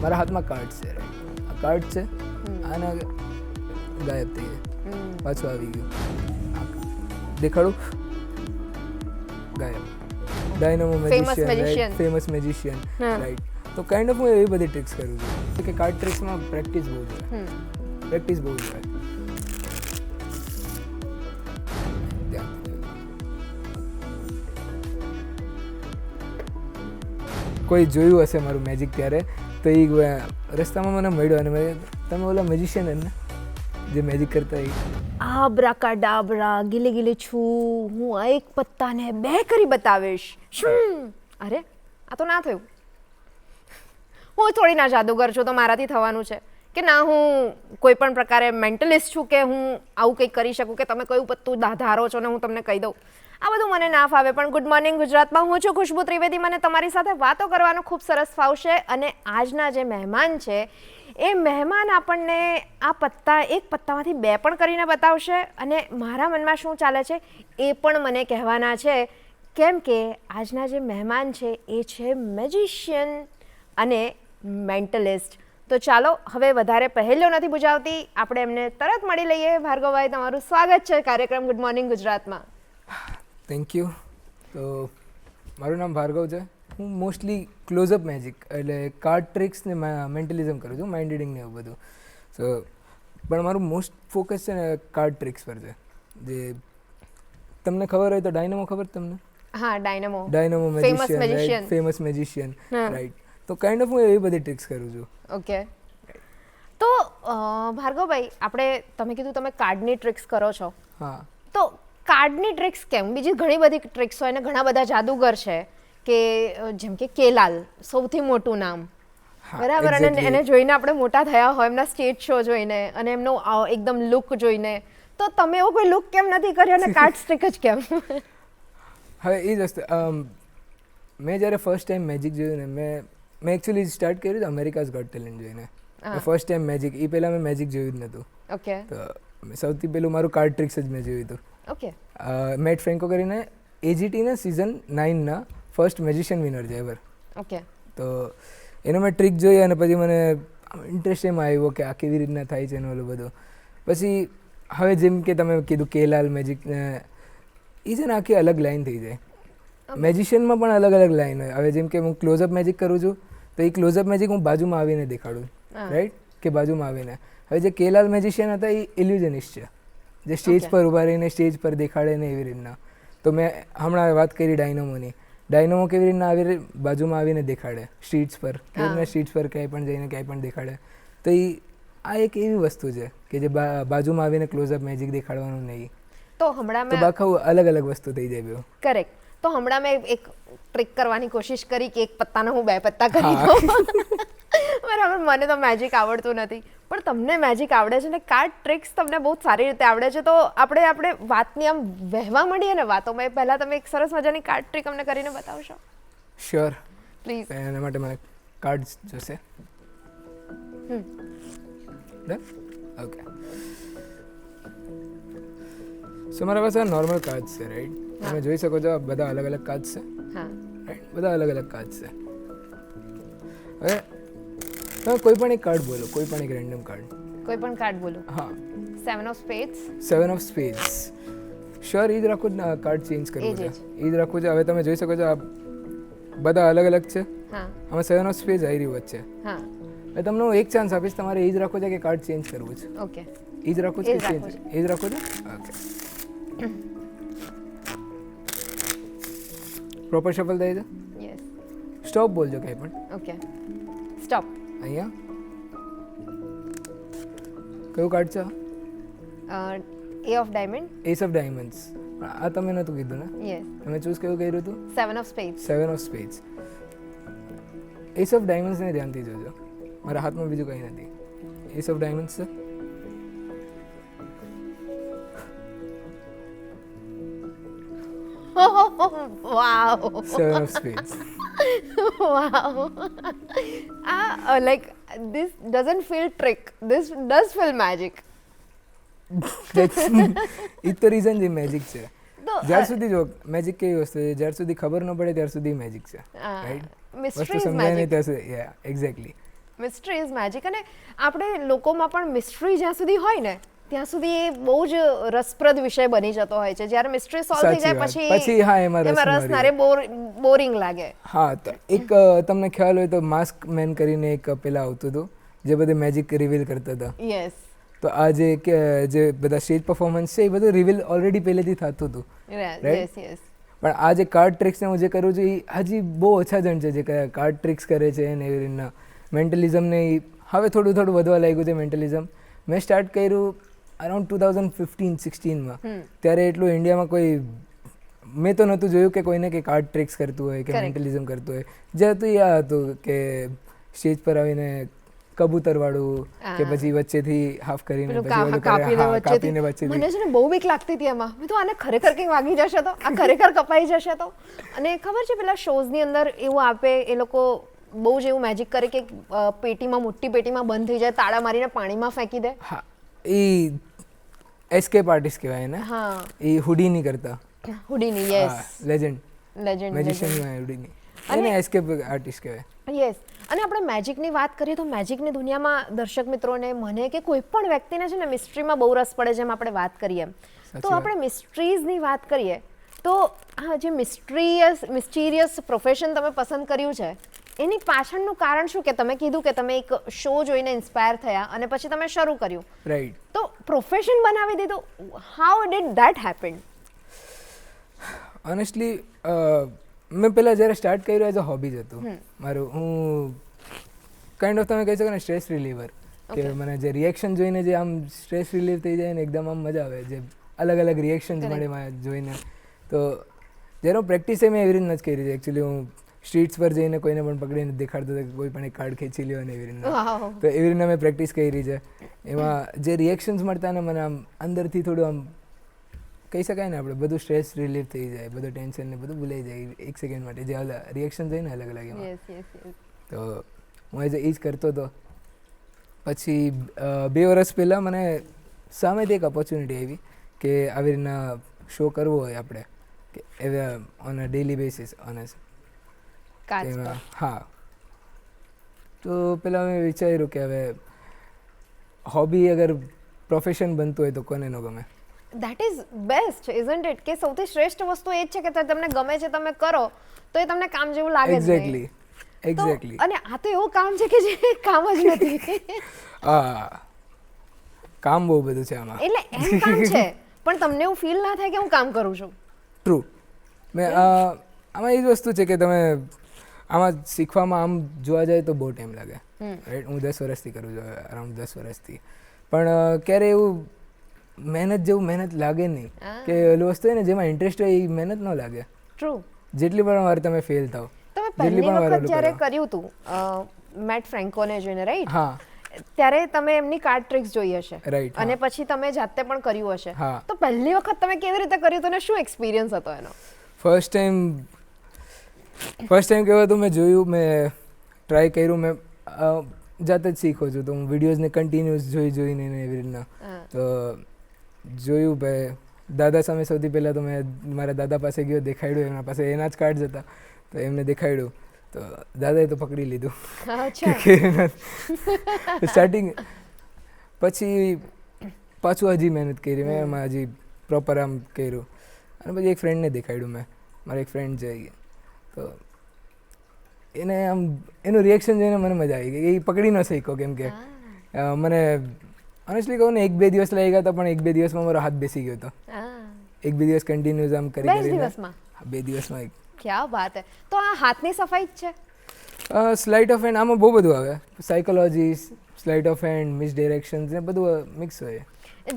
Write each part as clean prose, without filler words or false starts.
મારા હાથમાં કાર્ડ છે, આ કાર્ડ છે, આના ગાયબ થઈ ગયા, પાછું આવી ગયું, દેખાડું, ગાયબ. Dynamo magician, famous magician, right. તો કાઇન્ડ ઓફ હું એવી બધી ટ્રિક્સ કરું છું કે કાર્ડ ટ્રિક્સમાં પ્રેક્ટિસ બહુ જોઈએ, પ્રેક્ટિસ બહુ જોઈએ. કોઈ જોયું હશે મારું મેજિક ત્યારે, તો એ રસ્તામાં મને મળ્યો અને તમે ઓલા મેજિશિયન ને જે મેજિક કરતા એ આબ્રાકાડાબ્રા, ગીલી ગીલી છું, હું આ એક પત્તાને બે કરી બતાવીશ. અરે આ તો ના થયું. હું થોડી ના જાદુગર છું તો મારાથી થવાનું છે કે ના હું કોઈ પણ પ્રકારે મેન્ટલિસ્ટ છું કે હું આવું કંઈક કરી શકું કે તમે કયું પત્તું ધારો છો ને હું તમને કહી દઉં. આ બધું મને ના ફાવે. પણ ગુડ મોર્નિંગ ગુજરાતમાં હું છું ખુશ્બુ ત્રિવેદી. મને તમારી સાથે વાતો કરવાનું ખૂબ સરસ ફાવશે. અને આજના જે મહેમાન છે એ મહેમાન આપણને આ પત્તા, એક પત્તામાંથી બે પણ કરીને બતાવશે અને મારા મનમાં શું ચાલે છે એ પણ મને કહેવાના છે. કેમ કે આજના જે મહેમાન છે એ છે મેજિશિયન અને મેન્ટલિસ્ટ. તો ચાલો હવે વધારે પહેલ્યો નથી બુજાવતી, આપણે એમને તરત મળી લઈએ. ભાર્ગવભાઈ, તમારું સ્વાગત છે કાર્યક્રમ ગુડ મોર્નિંગ ગુજરાતમાં. Thank you. તો મારું નામ ભાર્ગવ છે. હું મોસ્ટલી ક્લોઝઅપ મેજિક એટલે કાર્ડ ટ્રિક્સ ને મેન્ટલિઝમ કરું છું, માઇન્ડ રીડિંગ ને એવું બધું. સો પણ મારું મોસ્ટ ફોકસ છે ને કાર્ડ ટ્રિક્સ પર છે. જે તમને ખબર હોય તો ડાયનામો ખબર તમને? હા, dynamo magician, famous magician, right. તો કાઇન્ડ ઓફ હું એવી બધી ટ્રિક્સ કરું છું. ઓકે. તો ભાર્ગવભાઈ, તમે કીધું તમે કાર્ડની ટ્રિક્સ કરો છો. હા. તો કાર્ડની ટ્રિક્સ કેમ? બીજી ઘણી બધી ટ્રિક્સ હોય ને ઘણા બધા જાદુગર છે કે જેમ કે કેલાલ, સૌથી મોટું નામ, બરાબર? અને એને જોઈને આપણે મોટા થયા હોય, એમના સ્ટેજ શો જોઈને અને એમનો એકદમ લુક જોઈને. તો તમે એવો કોઈ લુક કેમ નથી કર્યો અને કાર્ડ ટ્રિક જ કેમ? હવે એ જ વસ્તુ, મેં જ્યારે ફર્સ્ટ ટાઈમ મેજિક જોયું ને, મેં એકચ્યુઅલી સ્ટાર્ટ કર્યું હતું અમેરિકાઝ ગોટ ટેલેન્ટ જોઈને. ફર્સ્ટ ટાઈમ મેજિક, એ પહેલાં મેં મેજિક જોયું જ નહોતું. ઓકે. તો સૌથી પહેલું મારું કાર્ડ ટ્રિક્સ જ મેં જોયું હતું. ઓકે. મેટ ફ્રેન્કો કરીને એજીટીના સિઝન 9ના ફર્સ્ટ મેજિશિયન વિનર છે એવર. ઓકે. તો એનો મેં ટ્રિક જોઈ અને પછી મને ઇન્ટરેસ્ટ એમાં આવ્યો કે આ કેવી રીતના થાય છે એનું ઓલું બધું. પછી હવે જેમ કે તમે કીધું કેલાલ મેજિક, એ છે ને આખી અલગ લાઈન થઈ જાય. મેજિશિયનમાં પણ અલગ અલગ લાઈન હોય. હવે જેમ કે હું ક્લોઝઅપ મેજિક કરું છું તો એ ક્લોઝઅપ મેજિક હું બાજુમાં આવીને દેખાડું, રાઈટ? કે બાજુમાં આવીને. હવે જે કેલાલ મેજિશિયન હતા એ ઇલ્યુઝનિસ્ટ છે, જે સ્ટેજ પર ઊભા રહીને સ્ટેજ પર દેખાડે ને એવી રીતના. તો મેં હમણાં વાત કરી ડાયનામોની. ડાયનામો કેવી રીતના આવી બાજુમાં આવીને દેખાડે સ્ટ્રીટ્સ પર, કેવી રીતના સ્ટ્રીટ્સ પર ક્યાંય પણ જઈને ક્યાંય પણ દેખાડે. તો આ એક એવી વસ્તુ છે કે જે બાજુમાં આવીને ક્લોઝઅપ મેજિક દેખાડવાનું નહીં. તો હમણાં તો બાકી અલગ અલગ વસ્તુ થઈ જાય બેવ. કરેક્ટ. તો હમણાં મેં એક ટ્રિક કરવાની કોશિશ કરી કે એક પત્તાને હું બે પત્તા કરી દઉં. બરાબર, મને તો મેજિક આવડતું નથી પણ તમને મેજિક આવડે છે ને કાર્ડ ટ્રિક્સ તમને બહુ સારી રીતે આવડે છે. તો આપણે વાતની આમ વહેવા માંડીએ ને વાતોમાં. પહેલાં તમે એક સરસ મજાની કાર્ડ ટ્રિક અમને કરીને બતાવશો? Sure, please. એના માટે મને કાર્ડ્સ જોશે. ઓકે. સો મારા પાસે નોર્મલ કાર્ડ્સ છે, રાઈટ? તમે જોઈ શકો છો બધા અલગ અલગ કાર્ડ્સ છે. હા, રાઈટ, બધા અલગ અલગ કાર્ડ્સ છે. હવે તમે કોઈ પણ એક કાર્ડ બોલો, કોઈ પણ એક રેન્ડમ કાર્ડ. કોઈ પણ કાર્ડ બોલો. હા. 7 ઓફ સ્પેડ્સ. 7 ઓફ સ્પેડ્સ. શ્યોર, એ જ રાખું જ ને, કાર્ડ ચેન્જ કરવું છે, એ જ રાખવું છે. હવે તમે જોઈ શકો છો આ બધા અલગ અલગ છે. હા. આમાં 7 ઓફ સ્પેડ્સ આવી રહ્યું વચ્ચે. હા. હવે તમને હું એક ચાન્સ આપીશ, તમારે એ જ રાખવું છે કે કાર્ડ ચેન્જ કરવું છે? ઓકે. એ જ રાખવું છે કે ચેન્જ? એ જ રાખવું છે. ઓકે. પ્રોપર શફલ થાય છે? યસ. સ્ટોપ બોલજો કંઈ પણ. ઓકે. સ્ટોપ. અહીંયા કયું કાર્ડ છે? A of diamond. Ace of diamonds. આ તમે નહોતું કીધું ને? યસ. તમે ચૂઝ કયું કર્યું હતું? 7 ઓફ સ્પેડ્સ. 7 ઓફ સ્પેડ્સ. એસ ઓફ ડાયમંડ્સને ધ્યાનથી જોજો. મારા હાથમાં બીજું કંઈ નથી. એસ ઓફ ડાયમંડ્સ છે. વાવ. 7 of spades. Wow. Like this doesn't feel trick. This does feel magic. એ તો રીઝન જે મેજિક છે. જ્યાર સુધી જો મેજિક કેવી વસ્તુ છે, જ્યાર સુધી ખબર ન પડે ત્યાર સુધી મેજિક છે, રાઈટ? Mystery is magic. ત્યાં સુધી, યા એક્ઝેક્ટલી. Mystery is magic. અને આપણે લોકોમાં પણ મિસ્ટ્રી જ્યાં સુધી હોય ને ત્યાં સુધી એ બહુ જ રસપ્રદ વિષય બની જતો હોય છે. જ્યારે મિસ્ટ્રી સોલ્વ થઈ જાય પછી હા એમાં રસ ના રે, બોરિંગ લાગે. હા, તો એક તમને ખ્યાલ હોય તો માસ્ક મેન કરીને એક પેલા આવતું હતું જે બધે મેજિક રિવીલ કરતા હતા. યસ. તો આ જે બધા સ્ટેજ પરફોર્મન્સ છે એ બધું રિવીલ ઓલરેડી પહેલેથી થતું હતું. Yes yes. પણ આ જે કાર્ડ ટ્રિક્સને હું જે કરું છું એ હજી બહુ ઓછા જણ છે જે કાર્ડ ટ્રિક્સ કરે છે ને એવી રીતના. મેન્ટલિઝમને હવે થોડું થોડું વધવા લાગ્યું છે મેન્ટલિઝમ. મેં સ્ટાર્ટ કર્યું અરાઉન્ડ 2015-16માં. ત્યારે એટલું ઇન્ડિયામાં કોઈ મેં તો નહોતું જોયું કે કોઈને કે કાર્ડ ટ્રિક્સ કરતું હોય કે મેન્ટલિઝમ કરતું હોય. જે હતું એ આ હતું કે સ્ટેજ પર આવીને કબૂતરવાળું કે પછી વચ્ચેથી હાફ કરીને કાપીને વચ્ચેથી. મને છે ને બહુ બીક લાગતી હતી એમાં. મેં તો આને ખરેખર કંઈ વાગી જશે તો, આ ખરેખર કપાઈ જશે તો. અને ખબર છે પેલા શોઝની અંદર એવું આપે એ લોકો બહુ જ એવું મેજિક કરે કે પેટીમાં, મોટી પેટીમાં બંધ થઈ જાય, તાળા મારીને પાણીમાં ફેંકી દે. હા, એ એસ્કેપ આર્ટિસ્ટ કહેવાય ને. હા, એ હુડીની કરતા. Houdini, yes. Legend magician Houdini. અને એસ્કેપ આર્ટિસ્ટ કહેવાય. યસ. અને આપણે મેજિકની વાત કરીએ તો મેજિકની દુનિયામાં દર્શક મિત્રોને, મને કે કોઈ પણ વ્યક્તિને છે ને મિસ્ટ્રીમાં બહુ રસ પડે, જેમ આપણે વાત કરીએ. તો આપણે મિસ્ટ્રીઝની વાત કરીએ તો આ જે મિસ્ટીરિયસ પ્રોફેશન તમે પસંદ કર્યું છે એની પાછળનું કારણ શું? કે તમે કીધું કે તમે એક શો જોઈને ઇન્સ્પાયર થયા અને પછી તમે શરૂ કર્યું. રાઈટ. તો પ્રોફેશન બનાવી દીધું. How did that happen? Honestly મેં પહેલાં જ્યારે સ્ટાર્ટ કર્યું એઝ અ હોબી જ હતું મારું. હું કાઇન્ડ ઓફ તમે કહી શકો ને સ્ટ્રેસ રિલીવર. કે મને જે રિએક્શન જોઈને જે આમ સ્ટ્રેસ રિલીવ થઈ જાય ને એકદમ આમ મજા આવે, જે અલગ અલગ રિએક્શન્સ મળે એમાં જોઈને. તો જ્યારે હું પ્રેક્ટિસ મેં એવી રીતના જ કરી છે એકચ્યુઅલી. હું સ્ટ્રીટ્સ પર જઈને કોઈને પણ પકડીને દેખાડતો હતો કે કોઈ પણ એક કાર્ડ ખેંચી લ્યો ને એવી રીતના. તો એવી રીતના મેં પ્રેક્ટિસ કરી છે. એમાં જે રિએક્શન્સ મળતા ને મને આમ અંદરથી થોડું આમ કહી શકાય ને આપણે બધું સ્ટ્રેસ રિલીફ થઈ જાય, બધું ટેન્શન ને બધું ભૂલાઈ જાય એક સેકન્ડ માટે. જે અલગ રિએક્શન થાય ને અલગ અલગ એમાં. તો હું એ જ કરતો હતો. પછી 2 વર્ષ પહેલાં મને સામેથી એક ઓપોર્ચ્યુનિટી આવી કે આવી રીતના શો કરવો હોય આપણે કે એવા on a daily basis honest. હા. તો પહેલાં મેં વિચાર્યું કે હવે હોબી અગર પ્રોફેશન બનતું હોય તો કોને ન ગમે. That is best, isn't it? કે સૌથી શ્રેષ્ઠ વસ્તુ એ જ છે કે તમને ગમે છે, તમે કરો તો એ તમને કામ જેવું લાગે જ નહીં. એક્ઝેક્ટલી. અને આ તો એવું કામ છે કે જે કામ જ નથી. હા, કામ બહુ બધું છે આમાં. એટલે એમ કામ છે પણ તમને એવું ફીલ ના થાય કે હું કામ કરું છું. ટ્રુ. મેં આમાં એ જ વસ્તુ છે કે તમે આમાં શીખવામાં આમ જોવા જાય તો બહુ ટાઈમ લાગે. રાઈટ. હું 10 વર્ષથી કરું છું, અરાઉન્ડ 10 વર્ષથી. પણ ક્યારે એવું મહેનત જેવું મહેનત લાગે નહીં. કે ઓલી વસ્તુ હોય ને જેમાં ઇન્ટરેસ્ટ હોય એ મહેનત ન લાગે. ટ્રુ. જેટલી પણ વાર તમે ફેલ થાવ. તમે પહેલી વખત જ્યારે કર્યું હતું મેટ ફ્રેન્કોને જોઈને, રાઈટ? હા. ત્યારે તમે એમની કાર્ડ ટ્રિક્સ જોઈ હશે. રાઈટ. અને પછી તમે જાતે પણ કર્યું હશે. હા. તો પહેલી વખત તમે કેવી રીતે કર્યું હતું અને શું એક્સપિરિયન્સ હતો એનો? ફર્સ્ટ ટાઈમ કહેવાય તો મેં જોયું, મેં ટ્રાય કર્યું, મેં જાતે જ શીખું છું. તો હું વિડીયોઝને કન્ટિન્યુઅસ જોઈને એવી રીતના તો જોયું. ભાઈ દાદા સામે સૌથી પહેલાં તો મેં મારા દાદા પાસે ગયો, દેખાડ્યું. એમના પાસે એના જ કાર્ડ્સ હતા તો એમને દેખાડ્યું. તો દાદાએ તો પકડી લીધું સ્ટાર્ટિંગ. પછી પાછું હજી મહેનત કરી મેં એમાં, હજી પ્રોપર આમ કર્યું. અને પછી એક ફ્રેન્ડને દેખાડ્યું મેં. મારો એક ફ્રેન્ડ છે તો એને આમ એનું રિએક્શન જોઈને મને મજા આવી ગઈ. એ પકડી ન શક્યો કેમ કે મને ઓનેસ્ટલી કહું ને 1-2 દિવસ લાગી ગયા હતા, પણ 1-2 દિવસમાં મારો હાથ બેસી ગયો હતો. 1-2 દિવસ કન્ટિન્યુઅસ આમ કરી 2 દિવસમાં? 2 દિવસમાં. ક્યા વાત હે. તો આ હાથની સફાઈ જ છે? સ્લાઇટ ઓફ હેન્ડ આમાં બહુ બધું આવે. Psychology, slight of hand, miss ડિરેક્શન્સ ને બધું મિક્સ હોય.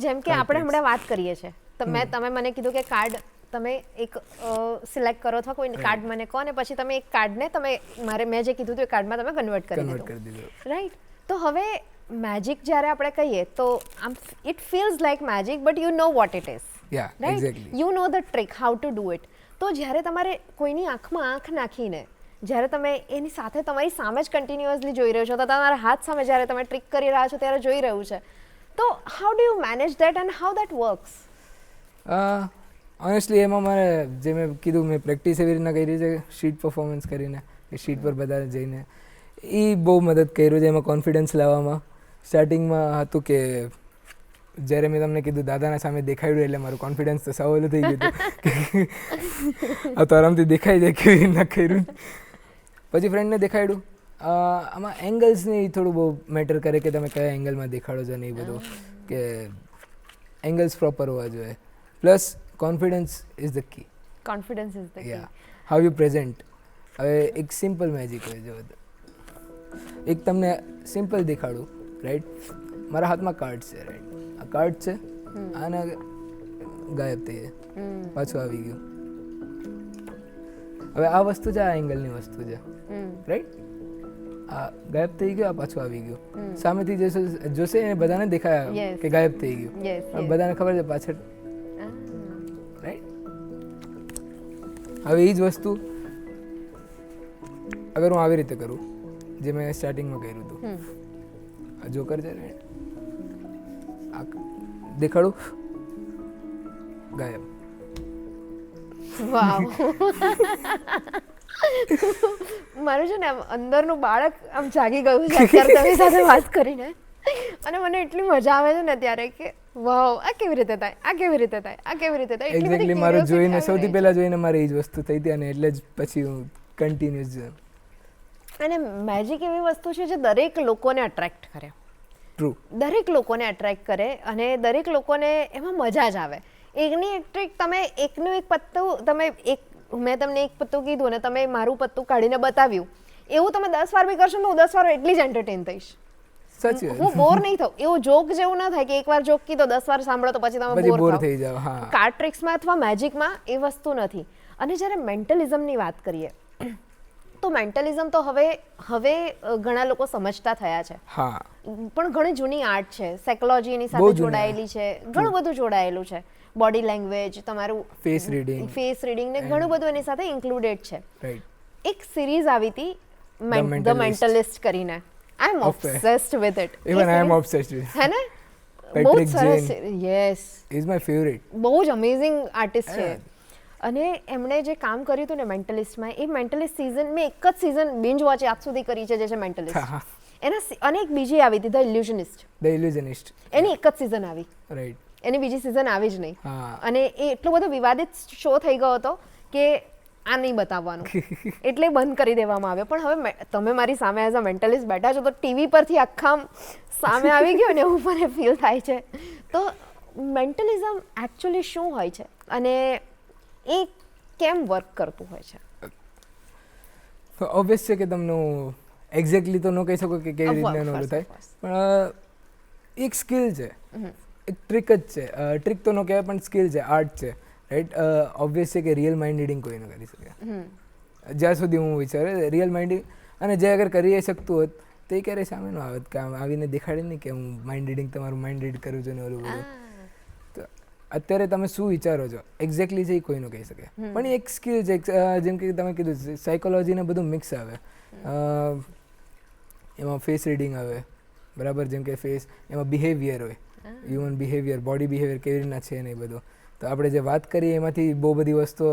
જેમ કે આપણે હમણાં વાત કરીએ છીએ, તમે મને કીધું કે કાર્ડ તમે એક સિલેક્ટ કરો અથવા કોઈ કાર્ડ મને કહો અને પછી તમે એક કાર્ડને મેં જે કીધું હતું એ કાર્ડમાં તમે કન્વર્ટ કરી દીધું, રાઈટ? તો હવે મેજિક જ્યારે આપણે કહીએ તો આમ it feels like magic but you know what it is, right? You know the trick how to do it. તો જ્યારે તમારે કોઈની આંખમાં આંખ નાખીને જ્યારે તમે એની સાથે તમારી સામે જ કન્ટિન્યુઅસલી જોઈ રહ્યો છો, તો તમારા હાથ સામે જ્યારે તમે ટ્રિક કરી રહ્યા છો ત્યારે જોઈ રહ્યું છે, તો how do you manage that and how that works? Honestly એમાં મારે જે મેં કીધું, મેં પ્રેક્ટિસ એવી રીતના કરી છે શીટ પરફોર્મન્સ કરીને, કે શીટ પર બધા જઈને એ બહુ મદદ કર્યું છે એમાં કોન્ફિડન્સ લાવવામાં. સ્ટાર્ટિંગમાં હતું કે જ્યારે મેં તમને કીધું દાદાના સામે દેખાડ્યું એટલે મારું કોન્ફિડન્સ તો સાવ ઓલું થઈ ગયું હતું આ તો આરામથી દેખાઈ જાય કેવી રીતના કર્યું. પછી ફ્રેન્ડને દેખાડ્યું. આમાં એંગલ્સને એ થોડું બહુ મેટર કરે કે તમે કયા એંગલમાં દેખાડો છો ને એ બધું, કે એંગલ્સ પ્રોપર હોવા જોઈએ. Plus confidence is the key. Confidence is the key. How you present. હવે એક સિમ્પલ મેજિક હોય જો એક તમને સિમ્પલ દેખાડું, રાઈટ? મારા હાથમાં કાર્ડ છે, રાઈટ? આ કાર્ડ છે, આને ગાયબ થઈ જાય, પાછું આવી ગયું. હવે આ વસ્તુ છે, આ એંગલની વસ્તુ છે, રાઈટ? આ ગાયબ થઈ ગયું, આ પાછું આવી ગયું. સામેથી જોશે એને બધાને દેખાય કે ગાયબ થઈ ગયું, પણ બધાને ખબર છે પાછળ, રાઈટ? હવે એ જ વસ્તુ અગર હું આવી રીતે કરું, જે મેં સ્ટાર્ટિંગમાં કર્યું હતું, આ જોકર છે ને, આ દેખાડું, ગાયબ. વાવ. મારું છે ને આમ અંદરનું બાળક આમ જાગી ગયું છે અત્યારે તમારી સાથે વાત કરીને, અને મને એટલી મજા આવે છે ને ત્યારે કે વાવ, આ કેવી રીતે થાય, આ કેવી રીતે થાય, આ કેવી રીતે થાય. એક્ઝેક્ટલી મારું જોઈને સૌથી પહેલા જોઈને મારે એ જ વસ્તુ થઈ હતી, અને એટલે જ પછી હું કન્ટિન્યુઅસ. અને મેજિક એવી વસ્તુ છે જે દરેક લોકોને અટ્રેક્ટ કરે. ટ્રુ. દરેક લોકોને અટ્રેક્ટ કરે અને દરેક લોકોને એમાં મજા જ આવે. એકની એક ટ્રીક, તમે એકનું એક પત્તું, તમે એક, મેં તમને એક પત્તું કીધું અને તમે મારું પત્તું કાઢીને બતાવ્યું, એવું તમે 10 વાર બી કરશો ને હું 10 વાર એટલી જ એન્ટરટેન થઈશ. સાચી વાત. હું બોર નહીં થાઉં. એવું જોક જેવું ના થાય કે એકવાર જોક કીધો 10 વાર સાંભળો તો પછી તમે બોર થઈ જાવ. હા. કાર્ડ ટ્રિક્સમાં અથવા મેજિકમાં એ વસ્તુ નથી. અને જ્યારે મેન્ટલિઝમની વાત કરીએ તો મેન્ટલિઝમ તો હવે ઘણા લોકો સમજતા થયા છે. હા. પણ ઘણી જૂની આર્ટ છે, સાયકોલોજી એની સાથે જોડાયેલી છે, ઘણું બધું જોડાયેલું છે. બોડી લેંગ્વેજ, તમારું ફેસ રીડિંગ ને ઘણું બધું એની સાથે ઇન્ક્લુડેડ છે. રાઈટ. એક સિરીઝ આવી હતી ધ મેન્ટલિસ્ટ કરીને. I am obsessed with it. Even I am obsessed with. હે ને? બહુ જ સરસ. યસ. Is my favourite. બહુ જ અમેઝિંગ આર્ટિસ્ટ છે. અને એમણે જે કામ કર્યું હતું ને મેન્ટલિસ્ટમાં, એ મેન્ટલિસ્ટ સિઝન મેં એક જ સિઝન બિંજ વોચ આજ સુધી કરી છે, જે છે મેન્ટલિસ્ટ. અને એક બીજી આવી હતી ધ ઇલ્યુઝનિસ્ટ. એની એક જ સિઝન આવી. રાઈટ. એની બીજી સિઝન આવી જ નહીં. હા. અને એ એટલો બધો વિવાદિત શો થઈ ગયો હતો કે આ નહીં બતાવવાનું, એટલે બંધ કરી દેવામાં આવ્યો. પણ હવે તમે મારી સામે એઝ અ મેન્ટલિસ્ટ બેઠા છો તો ટીવી પરથી આખા સામે આવી ગયો ને એવું મને ફીલ થાય છે. તો મેન્ટલિઝમ એકચ્યુઅલી શું હોય છે અને એ કેમ વર્ક કરતું હોય છે? ઓબ્વિયસ છે કે તમને એક્ઝેક્ટલી તો ન કહી શકો કે કેવી રીતના નોલું થાય, પણ એક સ્કિલ છે, એક ટ્રીક જ છે. ટ્રીક તો ન કહેવાય પણ સ્કિલ છે, આર્ટ છે, રાઈટ? ઓબ્વિયસ છે કે રિયલ માઇન્ડ રીડિંગ કોઈ ન કરી શકે, જ્યાં સુધી હું વિચારે રિયલ માઇન્ડ. અને જે અગર કરી શકતું હોત તો એ ક્યારેય સામે ન આવત કે આવીને દેખાડે નહીં કે હું માઇન્ડ રીડિંગ, તમારું માઇન્ડ રીડ કરું છું ને ઓલું બધું. તો અત્યારે તમે શું વિચારો છો એક્ઝેક્ટલી છે એ કોઈ ન કહી શકે, પણ એ એક સ્કિલ છે. જેમ કે તમે કીધું સાયકોલોજી ને બધું મિક્સ આવે, એમાં ફેસ રીડિંગ આવે, બરાબર? જેમ કે ફેસ, એમાં બિહેવિયર હોય, હ્યુમન બિહેવિયર, બોડી બિહેવિયર કેવી રીતના છે ને એ બધું. તો આપણે જે વાત કરીએ એમાંથી બહુ બધી વસ્તુઓ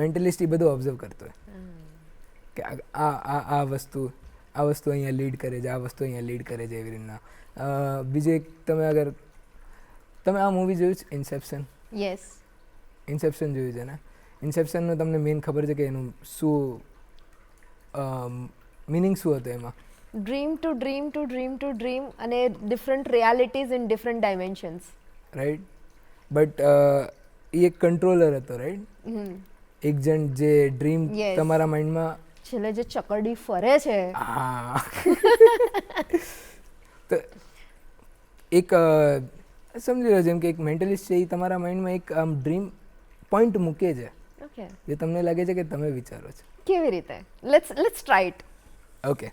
મેન્ટલિસ્ટ એ બધું ઓબ્ઝર્વ કરતો હોય કે આ વસ્તુ અહીંયા લીડ કરે છે, આ વસ્તુ અહીંયા લીડ કરે છે, એવી રીતના. બીજું એક, તમે આ મૂવી જોયું છે ઇન્સેપ્શન? યસ. ઇન્સેપ્શન જોયું છે ને? ઇન્સેપ્શનનું તમને મેઇન ખબર છે કે એનું શું મિનિંગ શું હતો એમાં? ડ્રીમ ટુ ડ્રીમ અને different realities in different dimensions. Right. But એ એક કંટ્રોલર હતો, રાઈટ? એક જણ જે ડ્રીમ તમારા માઇન્ડમાં છેલ્લે જે ચકરડી ફરે છે. હા. તો એક સમજી લો, જેમ કે એક મેન્ટલિસ્ટ છે, એ તમારા માઇન્ડમાં એક આમ ડ્રીમ પોઈન્ટ મૂકે છે, ઓકે, જે તમને લાગે છે કે તમે વિચારો છો. કેવી રીતે? Let's try it. Okay,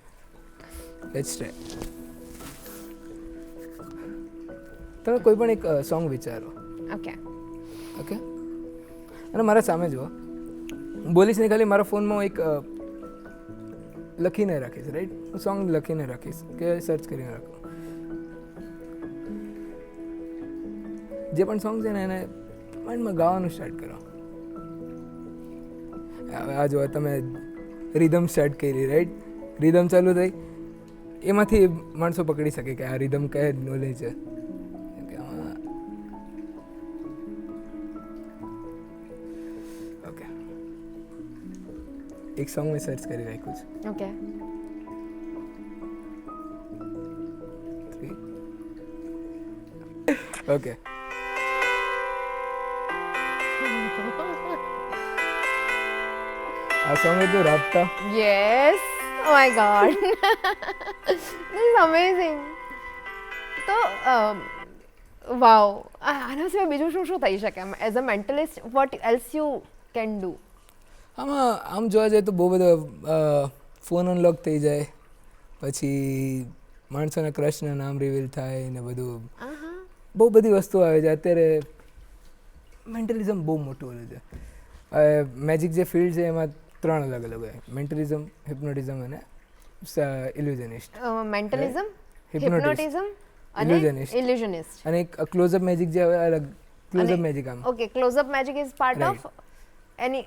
let's try. તમે કોઈ પણ એક સોંગ વિચારો. ઓકે. અને મારા સામે જુઓ, બોલીશ ને ખાલી મારા ફોનમાં એક લખીને રાખીશ, રાઈટ? હું સોંગ લખીને રાખીશ કે સર્ચ કરીને રાખું. જે પણ સોંગ છે ને એને માઇન્ડમાં ગાવાનું સ્ટાર્ટ કરો. હવે આ જો તમે રિધમ સ્ટાર્ટ કરી, રાઈટ? રિધમ ચાલુ થઈ, એમાંથી માણસો પકડી શકે કે આ રિધમ કયા નોલેજ છે. કેમ કે આમાં ઓકે એક સોંગ મેં સર્ચ કરી રાખ્યું છે. ઓકે. 3 ઓકે. આ સોંગ હતું Raabta. Yes. Oh my god. This is amazing. તો વાવ, આના સિવાય બીજું શું શું થઈ શકે as a mentalist? What else you can do? આમાં આમ જોવા જઈએ તો બહુ બધો ફોન અનલોક થઈ જાય, પછી માણસોના ક્રશના નામ રિવીલ થાય ને બધું બહુ બધી વસ્તુઓ આવે છે. અત્યારે મેન્ટલિઝમ બહુ મોટું ઓલું છે. મેજિક જે ફિલ્ડ છે એમાં 3 અલગ અલગ હોય: મેન્ટલિઝમ, હિપ્નોટિઝમ અને ઇલ્યુઝનિસ્ટ. મેન્ટલિઝમ, Hypnotist. હિપ્નોટિઝમ અને Illusionist. ઇલ્યુઝનિસ્ટ. અને એક ક્લોઝઅપ મેજિક જે આવે અલગ. ક્લોઝઅપ મેજિક આમ okay, close-up magic is part Right. Of any,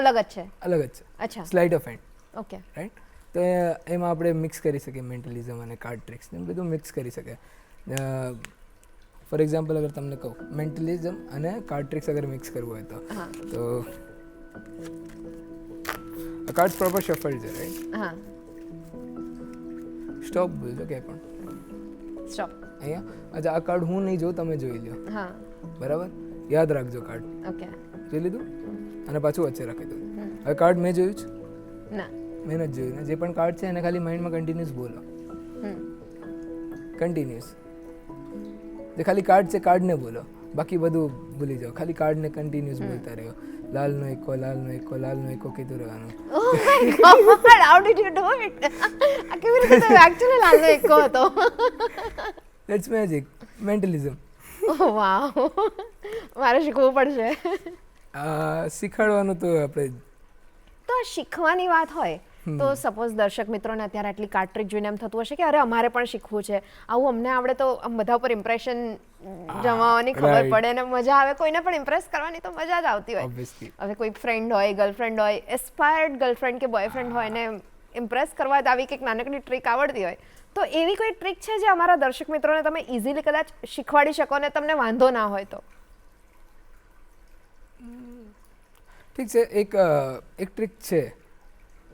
અલગ જ છે. અલગ જ છે. અચ્છા. Slight of hand, okay. Right? તો એમાં આપણે મિક્સ કરી શકીએ મેન્ટલિઝમ અને કાર્ડ ટ્રિક્સ ને બધું મિક્સ કરી શકીએ. ફોર એક્ઝામ્પલ અગર તમને કહું મેન્ટલિઝમ અને કાર્ડ ટ્રિક્સ અગર મિક્સ કરવું હોય હા. તો આ કાર્ડ પ્રોપર શફલ છે, રાઈટ? હા. સ્ટોપ બોલજો કે પણ સ્ટોપ. અહીંયા અચ્છા આ કાર્ડ હું નહીં જોઉં, તમે જોઈ લો, હા. બરાબર? યાદ રાખજો કાર્ડ. ઓકે. જોઈ લીધું અને પાછું વચ્ચે રાખી દઉં. હવે કાર્ડ મેં જોયું છે? ના. મેં નથી જોયું ને. જે પણ કાર્ડ છે એને ખાલી માઇન્ડમાં કન્ટિન્યુઅસ બોલો, કન્ટિન્યુઅસ. જે ખાલી કાર્ડ છે કાર્ડને બોલો, બાકી બધું ભૂલી જાઓ. ખાલી કાર્ડને કન્ટિન્યુઅસ બોલતા રહ્યો. લાલનો એકો, લાલનો એકો, લાલનો એકો કીધું રહેવાનું. Oh my God, how did you do it? આ કેવી રીતે તમે actually લાલનો એકો હતો? That's magic, mentalism. Oh wow. મારે શીખવું પડશે. શીખવાડવાનું તો આપણે તો આ શીખવાની વાત હોય તો સપોઝ દર્શક મિત્રોને અત્યારે આટલી કાર્ટ્રિક જોઈને એમ થતું હશે કે અરે અમારે પણ શીખવું છે, આવું અમને આવડે તો આમ બધા ઉપર ઇમ્પ્રેશન જમાવવાની ખબર right. પડે ને મજા આવે. કોઈને પણ ઇમ્પ્રેસ કરવાની તો મજા જ આવતી હોય. ઓબ્વિયસલી હવે કોઈ ફ્રેન્ડ હોય, ગર્લફ્રેન્ડ હોય, એસ્પાયર્ડ ગર્લફ્રેન્ડ કે બોયફ્રેન્ડ હોય ને ઇમ્પ્રેસ કરવા જ આવી કંઈક નાનકડી ટ્રીક આવડતી હોય, તો એવી કોઈ ટ્રીક છે જે અમારા દર્શક મિત્રોને તમે ઇઝીલી કદાચ શીખવાડી શકો ને તમને વાંધો ના હોય તો? ઠીક છે. એક ટ્રીક છે,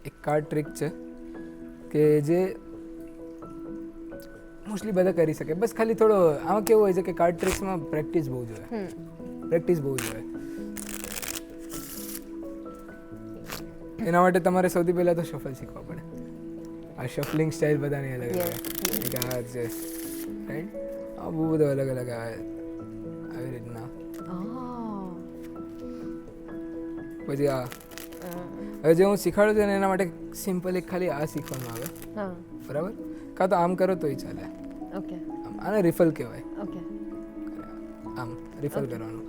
એક કાર્ડ ટ્રીક છે કે જે મોસ્ટલી બધા કરી શકે. બસ ખાલી થોડો આમાં કેવું હોય છે કે કાર્ડ ટ્રિક્સમાં પ્રેક્ટિસ બહુ જોઈએ. પ્રેક્ટિસ બહુ જોઈએ. એના માટે તમારે સૌથી પહેલાં તો શફલ શીખવા પડે. આ શફલિંગ સ્ટાઇલ બધાની અલગ અલગ કે આ છે, રાઈટ? આ બહુ બધું અલગ અલગ આવે આવી રીતના. પછી આ હવે જે હું શીખવાડું છું ને એના માટે સિમ્પલ એક ખાલી આ શીખવાનું આવે, બરાબર? કાં તો આમ કરો તોય ચાલે. ઓકે. આને રિફલ કહેવાય. ઓકે. આમ રિફલ કરવાનું.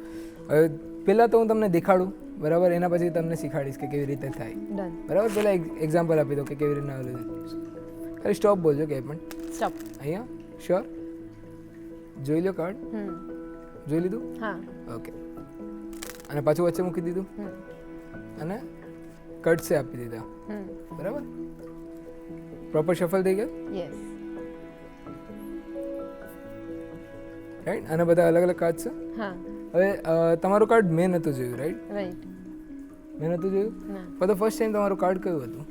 હવે પહેલાં તો હું તમને દેખાડું, બરાબર? એના પછી તમને શીખવાડીશ કે કેવી રીતે થાય, ડન. બરાબર? પહેલાં એક્ઝામ્પલ આપી દો કે કેવી રીતના ઓલું. ખાલી સ્ટોપ બોલજો કે પણ સ્ટોપ. અહીંયા શ્યોર જોઈ લો કાર્ડ. જોઈ લીધું? હા. ઓકે. અને પાછું વચ્ચે મૂકી દીધું અને કટસે આપી દીધા, બરાબર? પ્રોપર શફલ થઈ ગયા, યસ. રાઈટ? અને બધા અલગ અલગ કાર્ડ છે. હા. હવે તમારું કાર્ડ મેં નહોતું જોયું, રાઈટ? રાઈટ. મેં નહોતું જોયું. ના. ફોર ધ ફર્સ્ટ ટાઈમ તમારું કાર્ડ કયું હતું?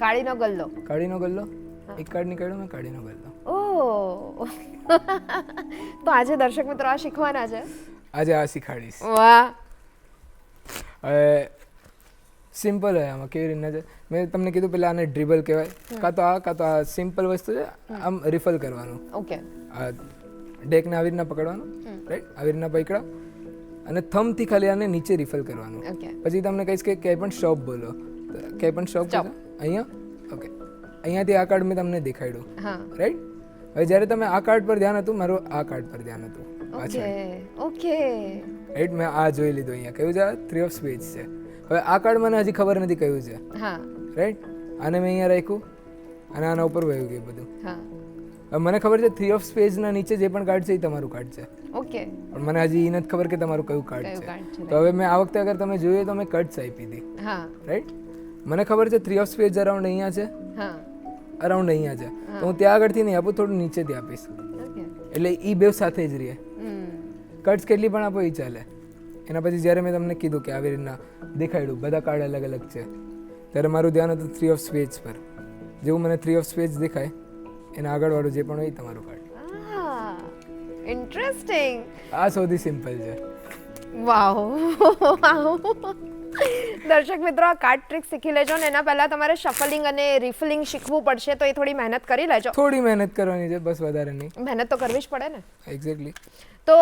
કાળીનો ગલ્લો. કાળીનો ગલ્લો. એક કાર્ડ નીકળ્યો મેં, કાળીનો ગલ્લો. ઓહ. તો આજે દર્શક મિત્રો આ શીખવાના છે. આજે આ શીખાડીશ. વાહ. હવે સિમ્પલ હોય આમાં કેવી રીતના છે. મેં તમને કીધું પહેલાં આને ડ્રિબલ કહેવાય. કાં તો આ સિમ્પલ વસ્તુ છે, આમ રિફલ કરવાનું. ઓકે. આ ડેકને આવી રીતના પકડવાનું, રાઈટ? આવી રીતના પકડા અને થંબથી ખાલી આને નીચે રિફલ કરવાનું. ઓકે. પછી તમને કહીશ કે ક્યાંય પણ સ્ટોપ બોલો. ક્યાંય પણ સ્ટોપ બોલો. અહીંયા ઓકે. અહીંયાથી આ કાર્ડ મેં તમને દેખાડ્યું, હા. રાઈટ? હવે જ્યારે તમે આ કાર્ડ પર ધ્યાન હતું, મારું આ કાર્ડ પર ધ્યાન હતું. ઓકે. ઓકે. રાઈટ? મેં આ જોઈ લીધું. અહીંયા કયું છે? 3 ઓફ સ્પેડ્સ છે. હવે આ કાર્ડ મને હજી ખબર નથી કયું છે, હા. રાઈટ? આને મેં અહીંયા રાખ્યું અને આના ઉપર વયું ગયું બધું. હા. હવે મને ખબર છે 3 ઓફ સ્પેડ્સના નીચે જે પણ કાર્ડ છે એ તમારું કાર્ડ છે, ઓકે. પણ મને હજી એ નથી ખબર કે તમારું કયું કાર્ડ કયું છે. કાર્ડ છે? તો હવે મેં આ વખતે અગર તમે જોયું તો મેં કટ્સ આપી હતી, હા. રાઈટ? મને ખબર છે 3 ઓફ સ્પેડ્સ અરાઉન્ડ અહીંયા છે. હા. અરાઉન્ડ અહીંયા છે તો હું ત્યાં આગળથી નહીં આપું, થોડું નીચેથી આપીશ, ઓકે એટલે એ બે સાથે જ રહે. કટ્સ કેટલી પણ આપો એ ચાલે. એના પછી જ્યારે મેં તમને કીધું કે આવી રીતના દેખાડ્યું બધા કાર્ડ અલગ અલગ છે, ત્યારે મારું ધ્યાન હતું 3 ઓફ સ્પેડ્સ પર. જેવું મને 3 ઓફ સ્પેડ્સ દેખાય એના આગળવાળું જે પણ હોય એ તમારું કાર્ડ. ઇન્ટરેસ્ટિંગ. આ સૌથી સિમ્પલ છે. વાવ. દર્શક મિત્રો, આ કાર્ડ ટ્રિક શીખી લેજો ને એના પહેલા તમારે શફલિંગ અને રિફલિંગ શીખવું પડશે, તો એ થોડી મહેનત કરી લેજો. થોડી મહેનત કરવાની છે બસ, વધારે નહીં. મહેનત તો કરવી જ પડે ને. એક્ઝેક્ટલી. તો